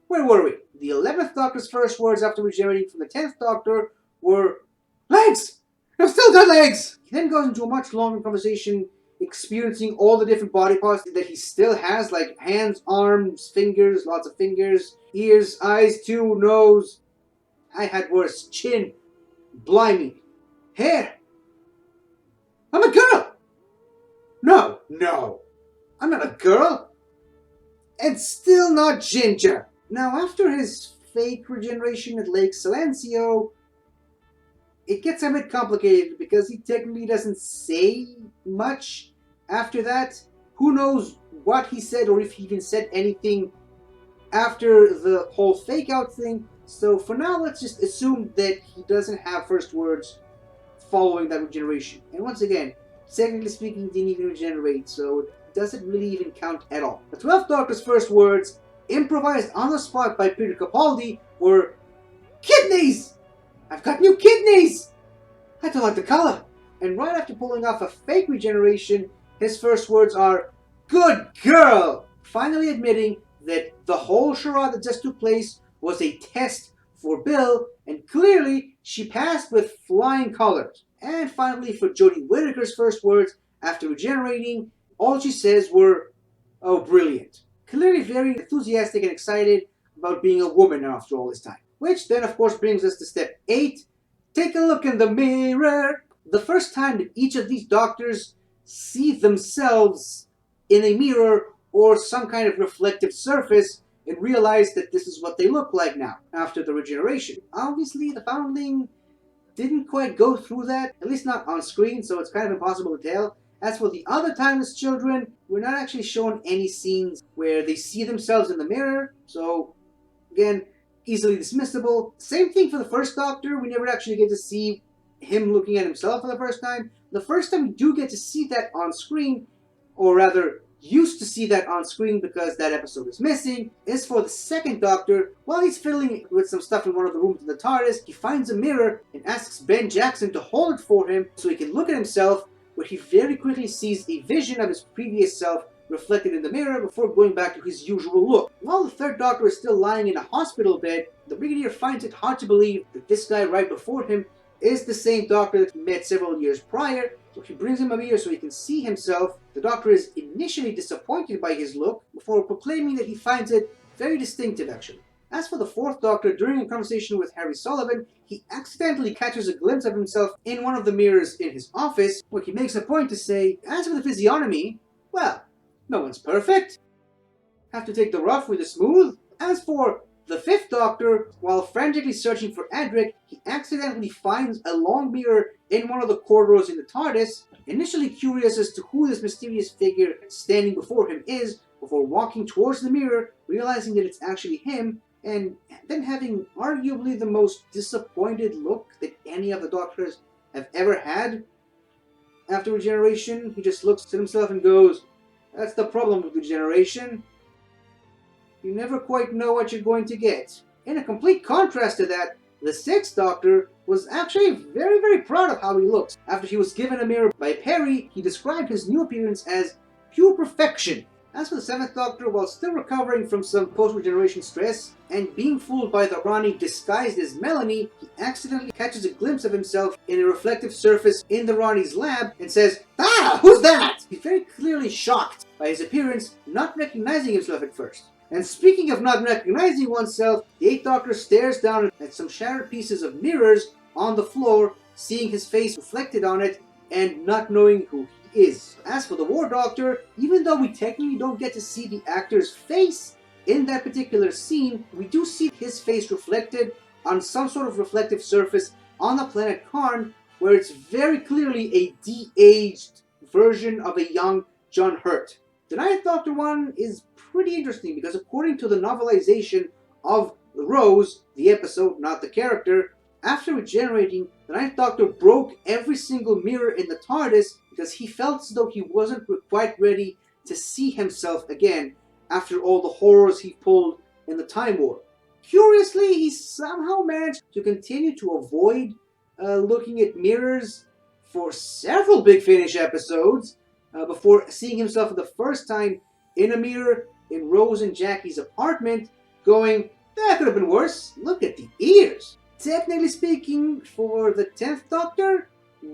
Where were we?" The 11th Doctor's first words after regenerating from the 10th Doctor were, "Legs! I've still got legs!" He then goes into a much longer conversation experiencing all the different body parts that he still has, like hands, arms, fingers, lots of fingers, ears, eyes, too, nose. I had worse. Chin. Blimey. Hair. I'm a girl! No. I'm not a girl. And still not ginger. Now, after his fake regeneration at Lake Silencio, it gets a bit complicated because he technically doesn't say much after that. Who knows what he said or if he even said anything after the whole fake out thing. So for now, let's just assume that he doesn't have first words following that regeneration. And once again, technically speaking, he didn't even regenerate, so it doesn't really even count at all. The 12th Doctor's first words, improvised on the spot by Peter Capaldi, were kidneys! I've got new kidneys! I don't like the color. And right after pulling off a fake regeneration, his first words are, good girl! Finally admitting that the whole charade that just took place was a test for Bill, and clearly she passed with flying colors. And finally, for Jodie Whittaker's first words after regenerating, all she says were, oh, brilliant. Clearly very enthusiastic and excited about being a woman after all this time. Which then, of course, brings us to step 8. Take a look in the mirror. The first time that each of these doctors see themselves in a mirror or some kind of reflective surface and realize that this is what they look like now after the regeneration. Obviously, the Foundling didn't quite go through that, at least not on screen, so it's kind of impossible to tell. As for the other Timeless Children, we're not actually shown any scenes where they see themselves in the mirror, so again, easily dismissible. Same thing for the first Doctor, we never actually get to see him looking at himself for the first time. The first time we do get to see that on screen, or rather, used to see that on screen because that episode is missing, is for the second Doctor. While he's fiddling with some stuff in one of the rooms in the TARDIS, he finds a mirror and asks Ben Jackson to hold it for him so he can look at himself, where he very quickly sees a vision of his previous self reflected in the mirror before going back to his usual look. While the third Doctor is still lying in a hospital bed, the Brigadier finds it hard to believe that this guy right before him is the same Doctor that he met several years prior, so he brings him a mirror so he can see himself. The Doctor is initially disappointed by his look, before proclaiming that he finds it very distinctive actually. As for the fourth Doctor, during a conversation with Harry Sullivan, he accidentally catches a glimpse of himself in one of the mirrors in his office, where he makes a point to say, as for the physiognomy, well, no one's perfect. Have to take the rough with the smooth. As for the fifth Doctor, while frantically searching for Adric, he accidentally finds a long mirror in one of the corridors in the TARDIS, initially curious as to who this mysterious figure standing before him is, before walking towards the mirror, realizing that it's actually him, and then having arguably the most disappointed look that any of the Doctors have ever had. After regeneration, he just looks at himself and goes, that's the problem with regeneration. You never quite know what you're going to get. In a complete contrast to that, the sixth Doctor was actually very, very proud of how he looks. After he was given a mirror by Perry, he described his new appearance as pure perfection. As for the seventh Doctor, while still recovering from some post-regeneration stress, and being fooled by the Ronnie disguised as Melanie, he accidentally catches a glimpse of himself in a reflective surface in the Ronnie's lab and says, "Ah, who's that?" He's very clearly shocked by his appearance, not recognizing himself at first. And speaking of not recognizing oneself, the eighth Doctor stares down at some shattered pieces of mirrors on the floor, seeing his face reflected on it, and not knowing who he is. As for the War Doctor, even though we technically don't get to see the actor's face in that particular scene, we do see his face reflected on some sort of reflective surface on the planet Karn, where it's very clearly a de-aged version of a young John Hurt. The Ninth Doctor one is pretty interesting because according to the novelization of Rose, the episode, not the character, after regenerating, the Ninth Doctor broke every single mirror in the TARDIS because he felt as though he wasn't quite ready to see himself again after all the horrors he pulled in the Time War. Curiously, he somehow managed to continue to avoid looking at mirrors for several Big Finish episodes before seeing himself for the first time in a mirror in Rose and Jackie's apartment, going, that could have been worse, look at the ears. Technically speaking, for the 10th Doctor,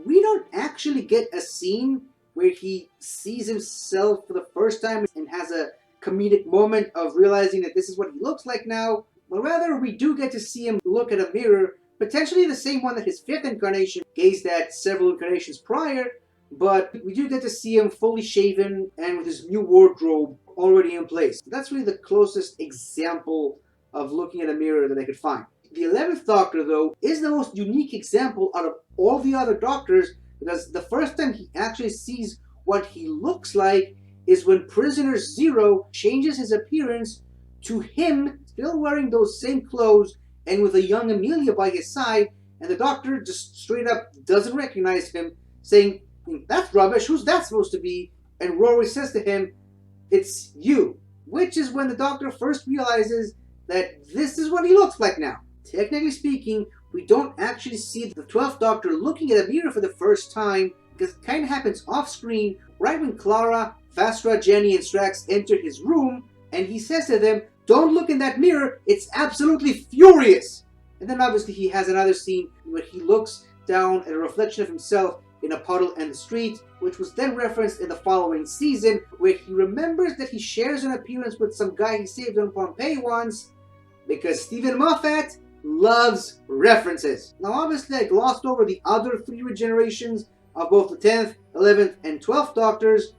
we don't actually get a scene where he sees himself for the first time and has a comedic moment of realizing that this is what he looks like now. But rather, we do get to see him look at a mirror, potentially the same one that his fifth incarnation gazed at several incarnations prior, but we do get to see him fully shaven and with his new wardrobe already in place. That's really the closest example of looking at a mirror that I could find. The 11th Doctor, though, is the most unique example out of all the other Doctors, because the first time he actually sees what he looks like is when Prisoner Zero changes his appearance to him still wearing those same clothes and with a young Amelia by his side, and the Doctor just straight up doesn't recognize him, saying, "That's rubbish, who's that supposed to be?" And Rory says to him, "It's you," which is when the Doctor first realizes that this is what he looks like now. Technically speaking, we don't actually see the 12th Doctor looking at a mirror for the first time, because it kind of happens off screen right when Clara, Vastra, Jenny, and Strax enter his room, and he says to them, "Don't look in that mirror, it's absolutely furious!" And then obviously he has another scene where he looks down at a reflection of himself in a puddle in the street, which was then referenced in the following season, where he remembers that he shares an appearance with some guy he saved on Pompeii once, because Stephen Moffat loves references. Now obviously I glossed over the other 3 regenerations of both the 10th, 11th, and 12th Doctors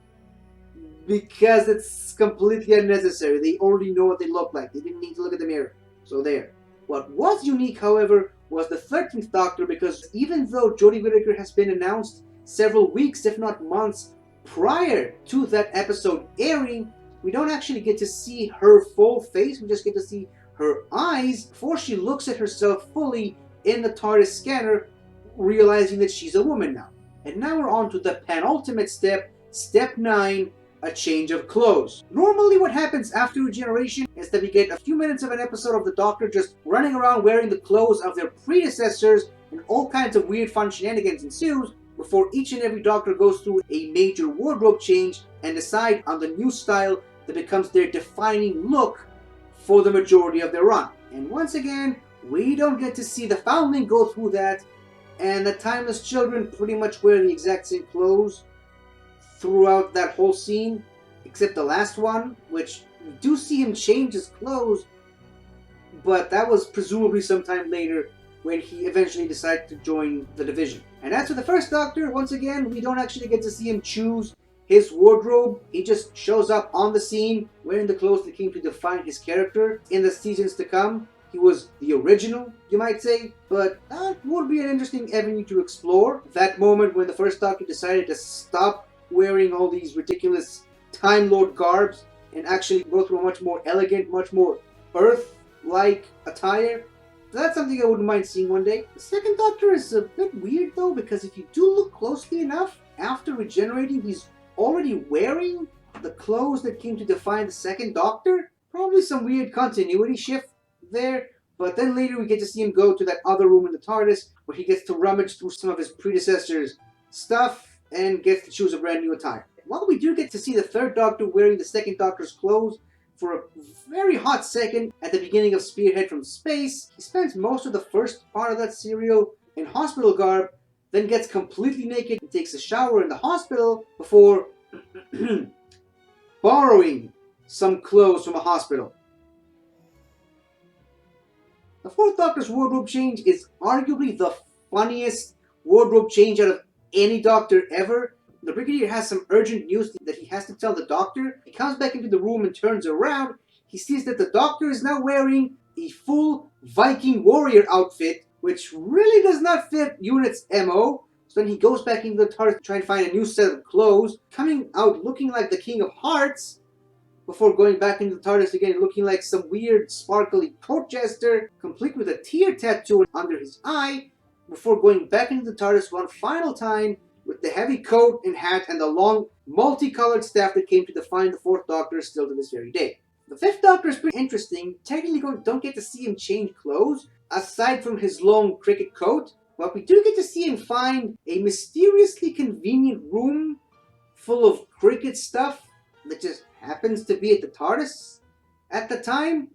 because it's completely unnecessary. They already know what they look like. They didn't need to look at the mirror. So there. What was unique, however, was the 13th Doctor, because even though Jodie Whittaker has been announced several weeks, if not months, prior to that episode airing, we don't actually get to see her full face. We just get to see her eyes before she looks at herself fully in the TARDIS scanner, realizing that she's a woman now. And now we're on to the penultimate step, step 9, a change of clothes. Normally what happens after regeneration is that we get a few minutes of an episode of the Doctor just running around wearing the clothes of their predecessors, and all kinds of weird fun shenanigans ensues before each and every Doctor goes through a major wardrobe change and decide on the new style that becomes their defining look for the majority of their run. And once again, we don't get to see the Foundling go through that, and the Timeless Children pretty much wear the exact same clothes throughout that whole scene, except the last one, which we do see him change his clothes, but that was presumably sometime later when he eventually decided to join the division. And as for the first Doctor, once again, we don't actually get to see him choose his wardrobe. He just shows up on the scene wearing the clothes that came to define his character in the seasons to come. He was the original, you might say, but that would be an interesting avenue to explore. That moment when the first Doctor decided to stop wearing all these ridiculous Time Lord garbs and actually go through a much more elegant, much more Earth-like attire. So that's something I wouldn't mind seeing one day. The second Doctor is a bit weird though, because if you do look closely enough, after regenerating, he's already wearing the clothes that came to define the second Doctor. Probably some weird continuity shift there, but then later we get to see him go to that other room in the TARDIS where he gets to rummage through some of his predecessors' stuff and gets to choose a brand new attire. While we do get to see the third Doctor wearing the second Doctor's clothes for a very hot second at the beginning of Spearhead from Space, he spends most of the first part of that serial in hospital garb, then gets completely naked and takes a shower in the hospital before borrowing some clothes from a hospital. The fourth Doctor's wardrobe change is arguably the funniest wardrobe change out of any Doctor ever. The Brigadier has some urgent news that he has to tell the Doctor. He comes back into the room and turns around. He sees that the Doctor is now wearing a full Viking warrior outfit, which really does not fit Unit's MO. So then he goes back into the TARDIS to try and find a new set of clothes, coming out looking like the King of Hearts, before going back into the TARDIS again looking like some weird sparkly court jester, complete with a tear tattoo under his eye, before going back into the TARDIS one final time with the heavy coat and hat and the long multicolored staff that came to define the fourth Doctor still to this very day. The fifth Doctor is pretty interesting. Technically don't get to see him change clothes, aside from his long cricket coat, but we do get to see him find a mysteriously convenient room full of cricket stuff that just happens to be at the TARDIS at the time,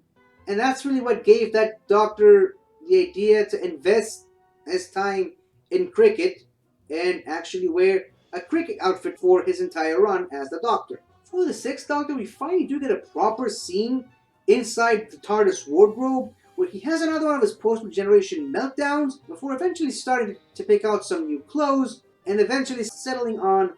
and that's really what gave that Doctor the idea to invest his time in cricket and actually wear a cricket outfit for his entire run as the Doctor. For the 6th Doctor, we finally do get a proper scene inside the TARDIS wardrobe, where he has another one of his post-regeneration meltdowns before eventually starting to pick out some new clothes and eventually settling on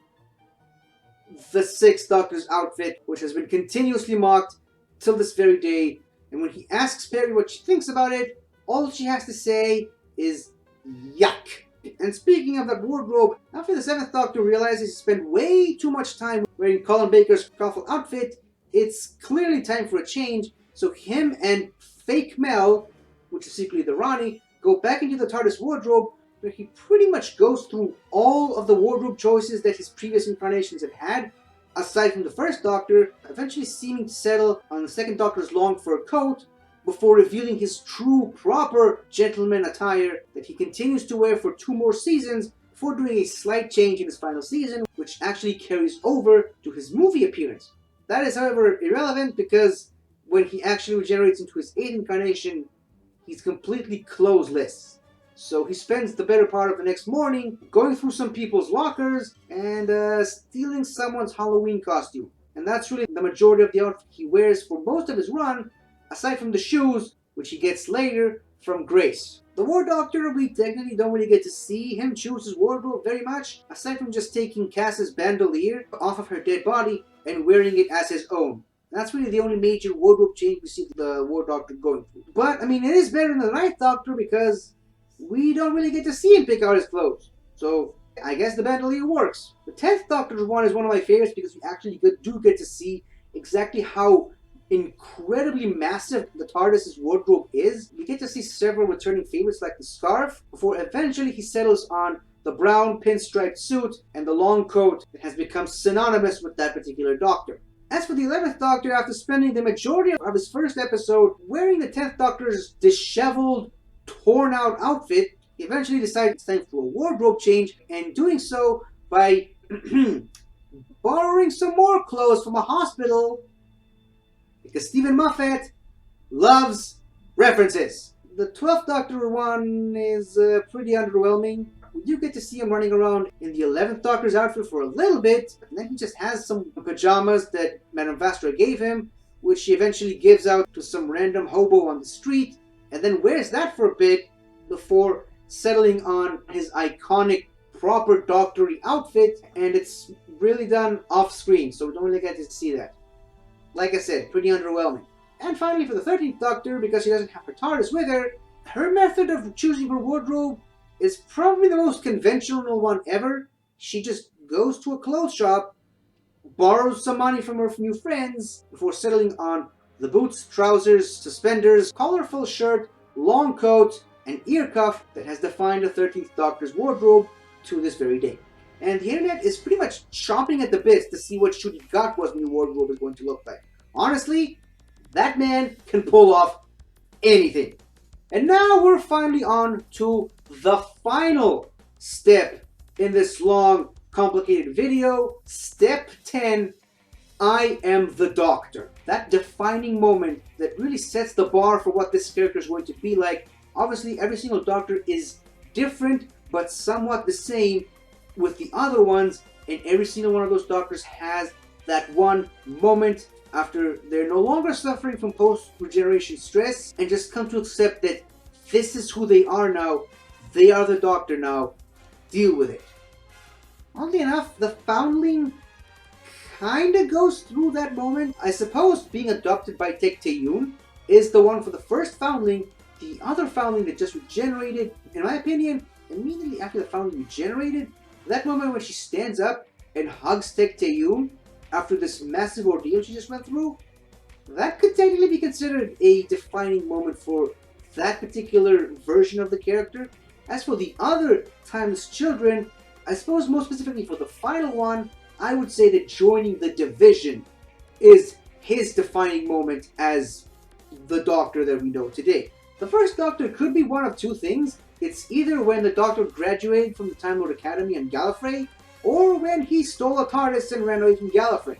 the 6th Doctor's outfit, which has been continuously mocked till this very day. And when he asks Perry what she thinks about it, all she has to say is yuck. And speaking of that wardrobe, after the 7th Doctor realizes he spent way too much time wearing Colin Baker's colorful outfit, it's clearly time for a change. So him and Fake Mel, which is secretly the Ronnie, go back into the TARDIS wardrobe, where he pretty much goes through all of the wardrobe choices that his previous incarnations have had, aside from the 1st Doctor, eventually seeming to settle on the 2nd Doctor's long fur coat, before revealing his true, proper gentleman attire that he continues to wear for 2 more seasons, before doing a slight change in his final season, which actually carries over to his movie appearance. That is, however, irrelevant because when he actually regenerates into his 8th incarnation, he's completely clothesless. So he spends the better part of the next morning going through some people's lockers and stealing someone's Halloween costume. And that's really the majority of the outfit he wears for most of his run, aside from the shoes, which he gets later from Grace. The War Doctor, we technically don't really get to see him choose his wardrobe very much, aside from just taking Cass's bandolier off of her dead body and wearing it as his own. That's really the only major wardrobe change we see the War Doctor going through. But, I mean, it is better than the 9th Doctor because we don't really get to see him pick out his clothes. So, I guess the bandolier works. The 10th Doctor's one is one of my favorites because we actually do get to see exactly how incredibly massive the TARDIS's wardrobe is. We get to see several returning favorites like the scarf, before eventually he settles on the brown pinstriped suit and the long coat that has become synonymous with that particular Doctor. As for the 11th Doctor, after spending the majority of his first episode wearing the 10th Doctor's disheveled, torn out outfit, he eventually decides it's time for a wardrobe change, and doing so by borrowing some more clothes from a hospital, because Stephen Moffat loves references. The 12th Doctor one is pretty underwhelming. We do get to see him running around in the 11th Doctor's outfit for a little bit, and then he just has some pajamas that Madame Vastra gave him, which he eventually gives out to some random hobo on the street, and then wears that for a bit before settling on his iconic proper doctory outfit, and it's really done off screen, so we don't really get to see that. Like I said, pretty underwhelming. And finally for the 13th Doctor, because she doesn't have her TARDIS with her, her method of choosing her wardrobe is probably the most conventional one ever. She just goes to a clothes shop, borrows some money from her few friends, before settling on the boots, trousers, suspenders, colorful shirt, long coat, and ear cuff that has defined the 13th Doctor's wardrobe to this very day. And the internet is pretty much chomping at the bits to see what Ncuti Gatwa's new wardrobe is going to look like. Honestly, that man can pull off anything. And now we're finally on to the final step in this long, complicated video. Step 10, I am the Doctor. That defining moment that really sets the bar for what this character is going to be like. Obviously, every single Doctor is different, but somewhat the same with the other ones, and every single one of those Doctors has that one moment after they're no longer suffering from post-regeneration stress and just come to accept that this is who they are now. They are the Doctor now. Deal with it. Oddly enough, the Foundling kinda goes through that moment. I suppose being adopted by Tecteun is the one for the first Foundling. The other Foundling that just regenerated, in my opinion, immediately after the Foundling regenerated, that moment when she stands up and hugs Tecteun after this massive ordeal she just went through, that could technically be considered a defining moment for that particular version of the character. As for the other Timeless Children, I suppose more specifically for the final one, I would say that joining the Division is his defining moment as the Doctor that we know today. The first Doctor could be one of two things. It's either when the Doctor graduated from the Time Lord Academy on Gallifrey, or when he stole a TARDIS and ran away from Gallifrey.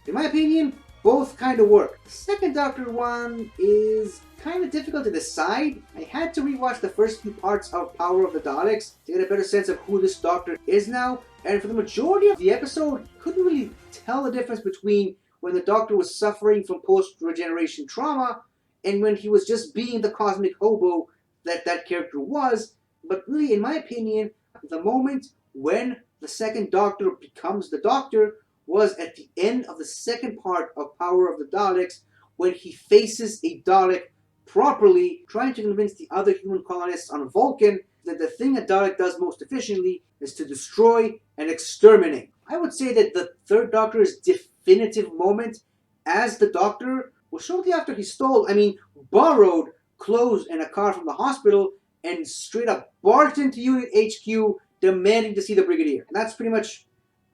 In my opinion, both kind of work. The second Doctor one is kind of difficult to decide. I had to rewatch the first few parts of Power of the Daleks to get a better sense of who this Doctor is now, and for the majority of the episode, couldn't really tell the difference between when the Doctor was suffering from post-regeneration trauma and when he was just being the cosmic hobo that character was. But really, in my opinion, the moment when the second Doctor becomes the Doctor was at the end of the second part of Power of the Daleks, when he faces a Dalek properly, trying to convince the other human colonists on Vulcan that the thing a Dalek does most efficiently is to destroy and exterminate. I would say that the third Doctor's definitive moment as the Doctor was shortly after he borrowed clothes and a car from the hospital and straight up barged into Unit HQ demanding to see the Brigadier. And that's pretty much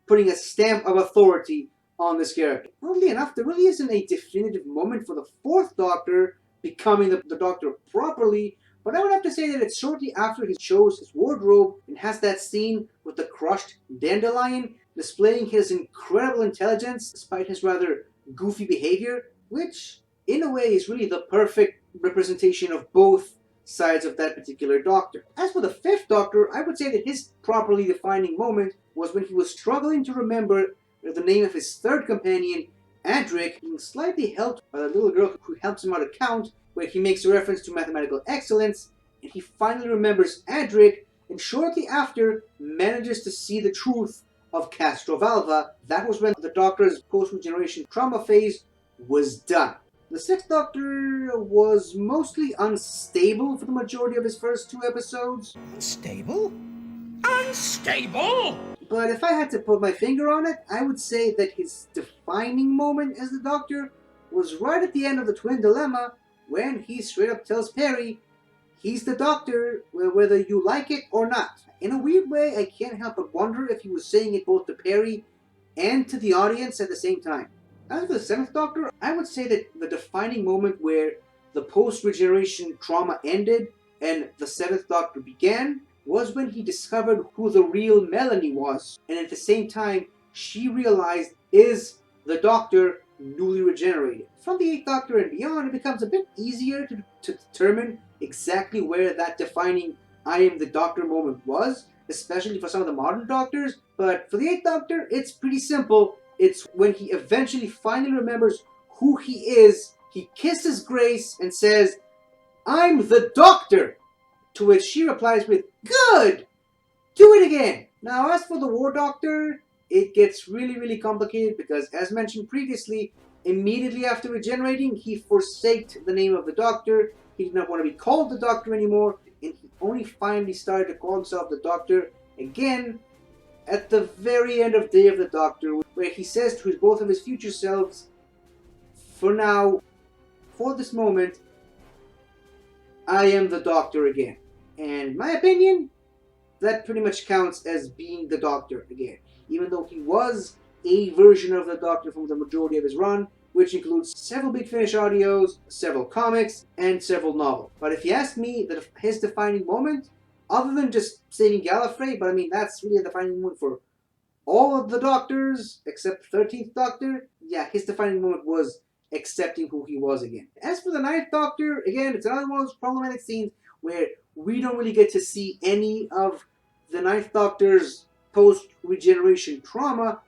putting a stamp of authority on this character. Oddly enough, there really isn't a definitive moment for the fourth Doctor becoming the Doctor properly, but I would have to say that it's shortly after he shows his wardrobe and has that scene with the crushed dandelion, displaying his incredible intelligence despite his rather goofy behavior, which in a way is really the perfect representation of both sides of that particular Doctor. As for the fifth Doctor, I would say that his properly defining moment was when he was struggling to remember the name of his third companion, Adric, being slightly helped by the little girl who helps him out a count, where he makes a reference to mathematical excellence, and he finally remembers Adric, and shortly after manages to see the truth of Castrovalva. That was when the Doctor's post-regeneration trauma phase was done. The sixth Doctor was mostly unstable for the majority of his first two episodes. Unstable? Unstable? But if I had to put my finger on it, I would say that his defining moment as the Doctor was right at the end of the Twin Dilemma, when he straight up tells Perry he's the Doctor, whether you like it or not. In a weird way, I can't help but wonder if he was saying it both to Perry and to the audience at the same time. As for the seventh Doctor, I would say that the defining moment where the post-regeneration trauma ended and the seventh Doctor began was when he discovered who the real Melanie was, and at the same time, she realized is the Doctor newly regenerated. From the eighth Doctor and beyond, it becomes a bit easier to determine exactly where that defining I am the Doctor moment was, especially for some of the modern Doctors, but for the eighth Doctor, it's pretty simple. It's when he eventually finally remembers who he is, he kisses Grace and says, "I'm the Doctor!" To which she replies with, "Good! Do it again!" Now, as for the War Doctor, it gets really complicated because, as mentioned previously, immediately after regenerating, he forsaked the name of the Doctor. He did not want to be called the Doctor anymore, and he only finally started to call himself the Doctor again at the very end of Day of the Doctor, where he says to both of his future selves, "For now, for this moment, I am the Doctor again." And in my opinion, that pretty much counts as being the Doctor again, even though he was a version of the Doctor from the majority of his run, which includes several Big Finish audios, several comics, and several novels. But if you ask me, his defining moment, other than just saving Gallifrey, but I mean, that's really a defining moment for all of the Doctors, except the 13th Doctor, yeah, his defining moment was accepting who he was again. As for the 9th Doctor, again, it's another one of those problematic scenes where we don't really get to see any of the 9th Doctor's post-regeneration trauma,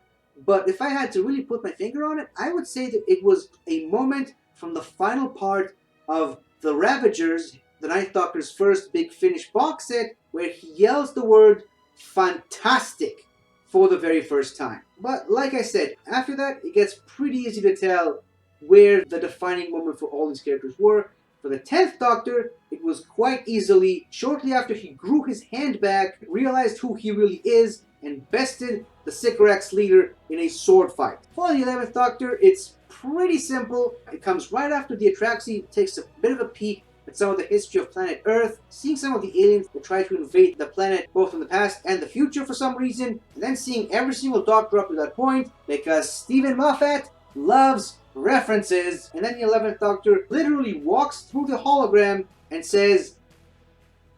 but if I had to really put my finger on it, I would say that it was a moment from the final part of The Ravagers, the 9th Doctor's first Big Finish box set, where he yells the word "fantastic" for the very first time. But like I said, after that, it gets pretty easy to tell where the defining moment for all these characters were. For the 10th Doctor, it was quite easily shortly after he grew his hand back, realized who he really is, and bested the Sycorax leader in a sword fight. For the 11th Doctor, it's pretty simple. It comes right after the Atraxi takes a bit of a peek at some of the history of planet Earth, seeing some of the aliens that try to invade the planet both in the past and the future for some reason, and then seeing every single Doctor up to that point, because Stephen Moffat loves references. And then the 11th Doctor literally walks through the hologram and says,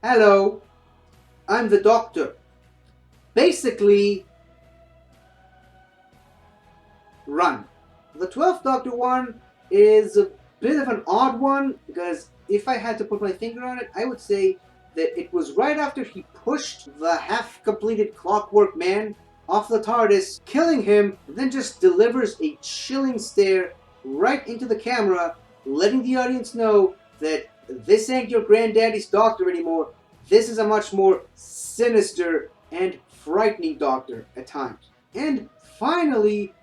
"Hello, I'm the Doctor." Basically, run. The 12th Doctor one is a bit of an odd one, because if I had to put my finger on it, I would say that it was right after he pushed the half-completed Clockwork Man off the TARDIS, killing him, and then just delivers a chilling stare right into the camera, letting the audience know that this ain't your granddaddy's doctor anymore. This is a much more sinister and frightening Doctor at times. And finally,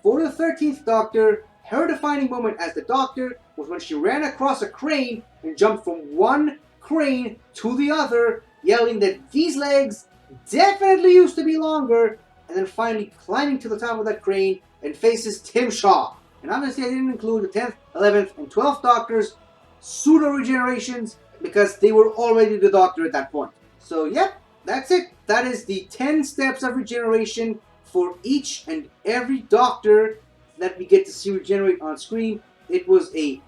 for the 13th Doctor, her defining moment as the Doctor was when she ran across a crane and jumped from one crane to the other, yelling that these legs definitely used to be longer, and then finally climbing to the top of that crane and faces Tim Shaw. And obviously I didn't include the 10th, 11th, and 12th Doctors pseudo-regenerations, because they were already the Doctor at that point. So yep, that's it. That is the 10 steps of regeneration for each and every Doctor that we get to see regenerate on screen. It was a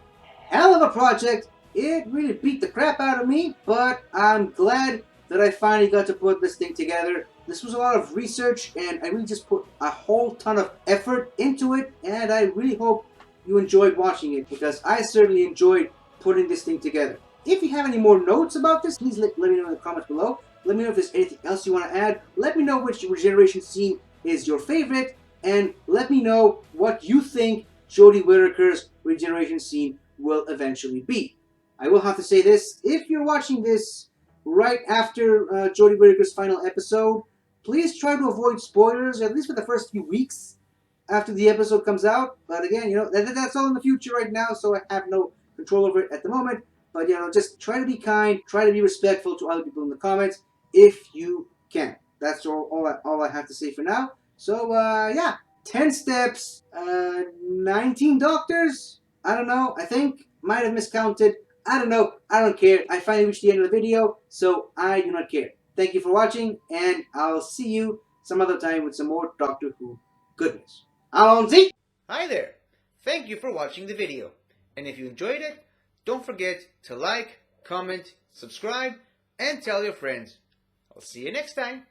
hell of a project. It really beat the crap out of me, but I'm glad that I finally got to put this thing together. This was a lot of research, and I really just put a whole ton of effort into it, and I really hope you enjoyed watching it, because I certainly enjoyed putting this thing together. If you have any more notes about this, please let me know in the comments below. Let me know if there's anything else you want to add. Let me know which regeneration scene is your favorite, and let me know what you think Jodie Whittaker's regeneration scene will eventually be. I will have to say this, if you're watching this right after Jodie Whittaker's final episode, please try to avoid spoilers, at least for the first few weeks after the episode comes out. But again, that's all in the future right now, so I have no control over it at the moment. But, just try to be kind, try to be respectful to other people in the comments if you can. That's all I have to say for now. So, yeah, 10 steps, 19 Doctors? I don't know, I think, might have miscounted. I don't know, I don't care. I finally reached the end of the video, so I do not care. Thank you for watching, and I'll see you some other time with some more Doctor Who goodness. Alonzi! Hi there! Thank you for watching the video. And if you enjoyed it, don't forget to like, comment, subscribe, and tell your friends. I'll see you next time.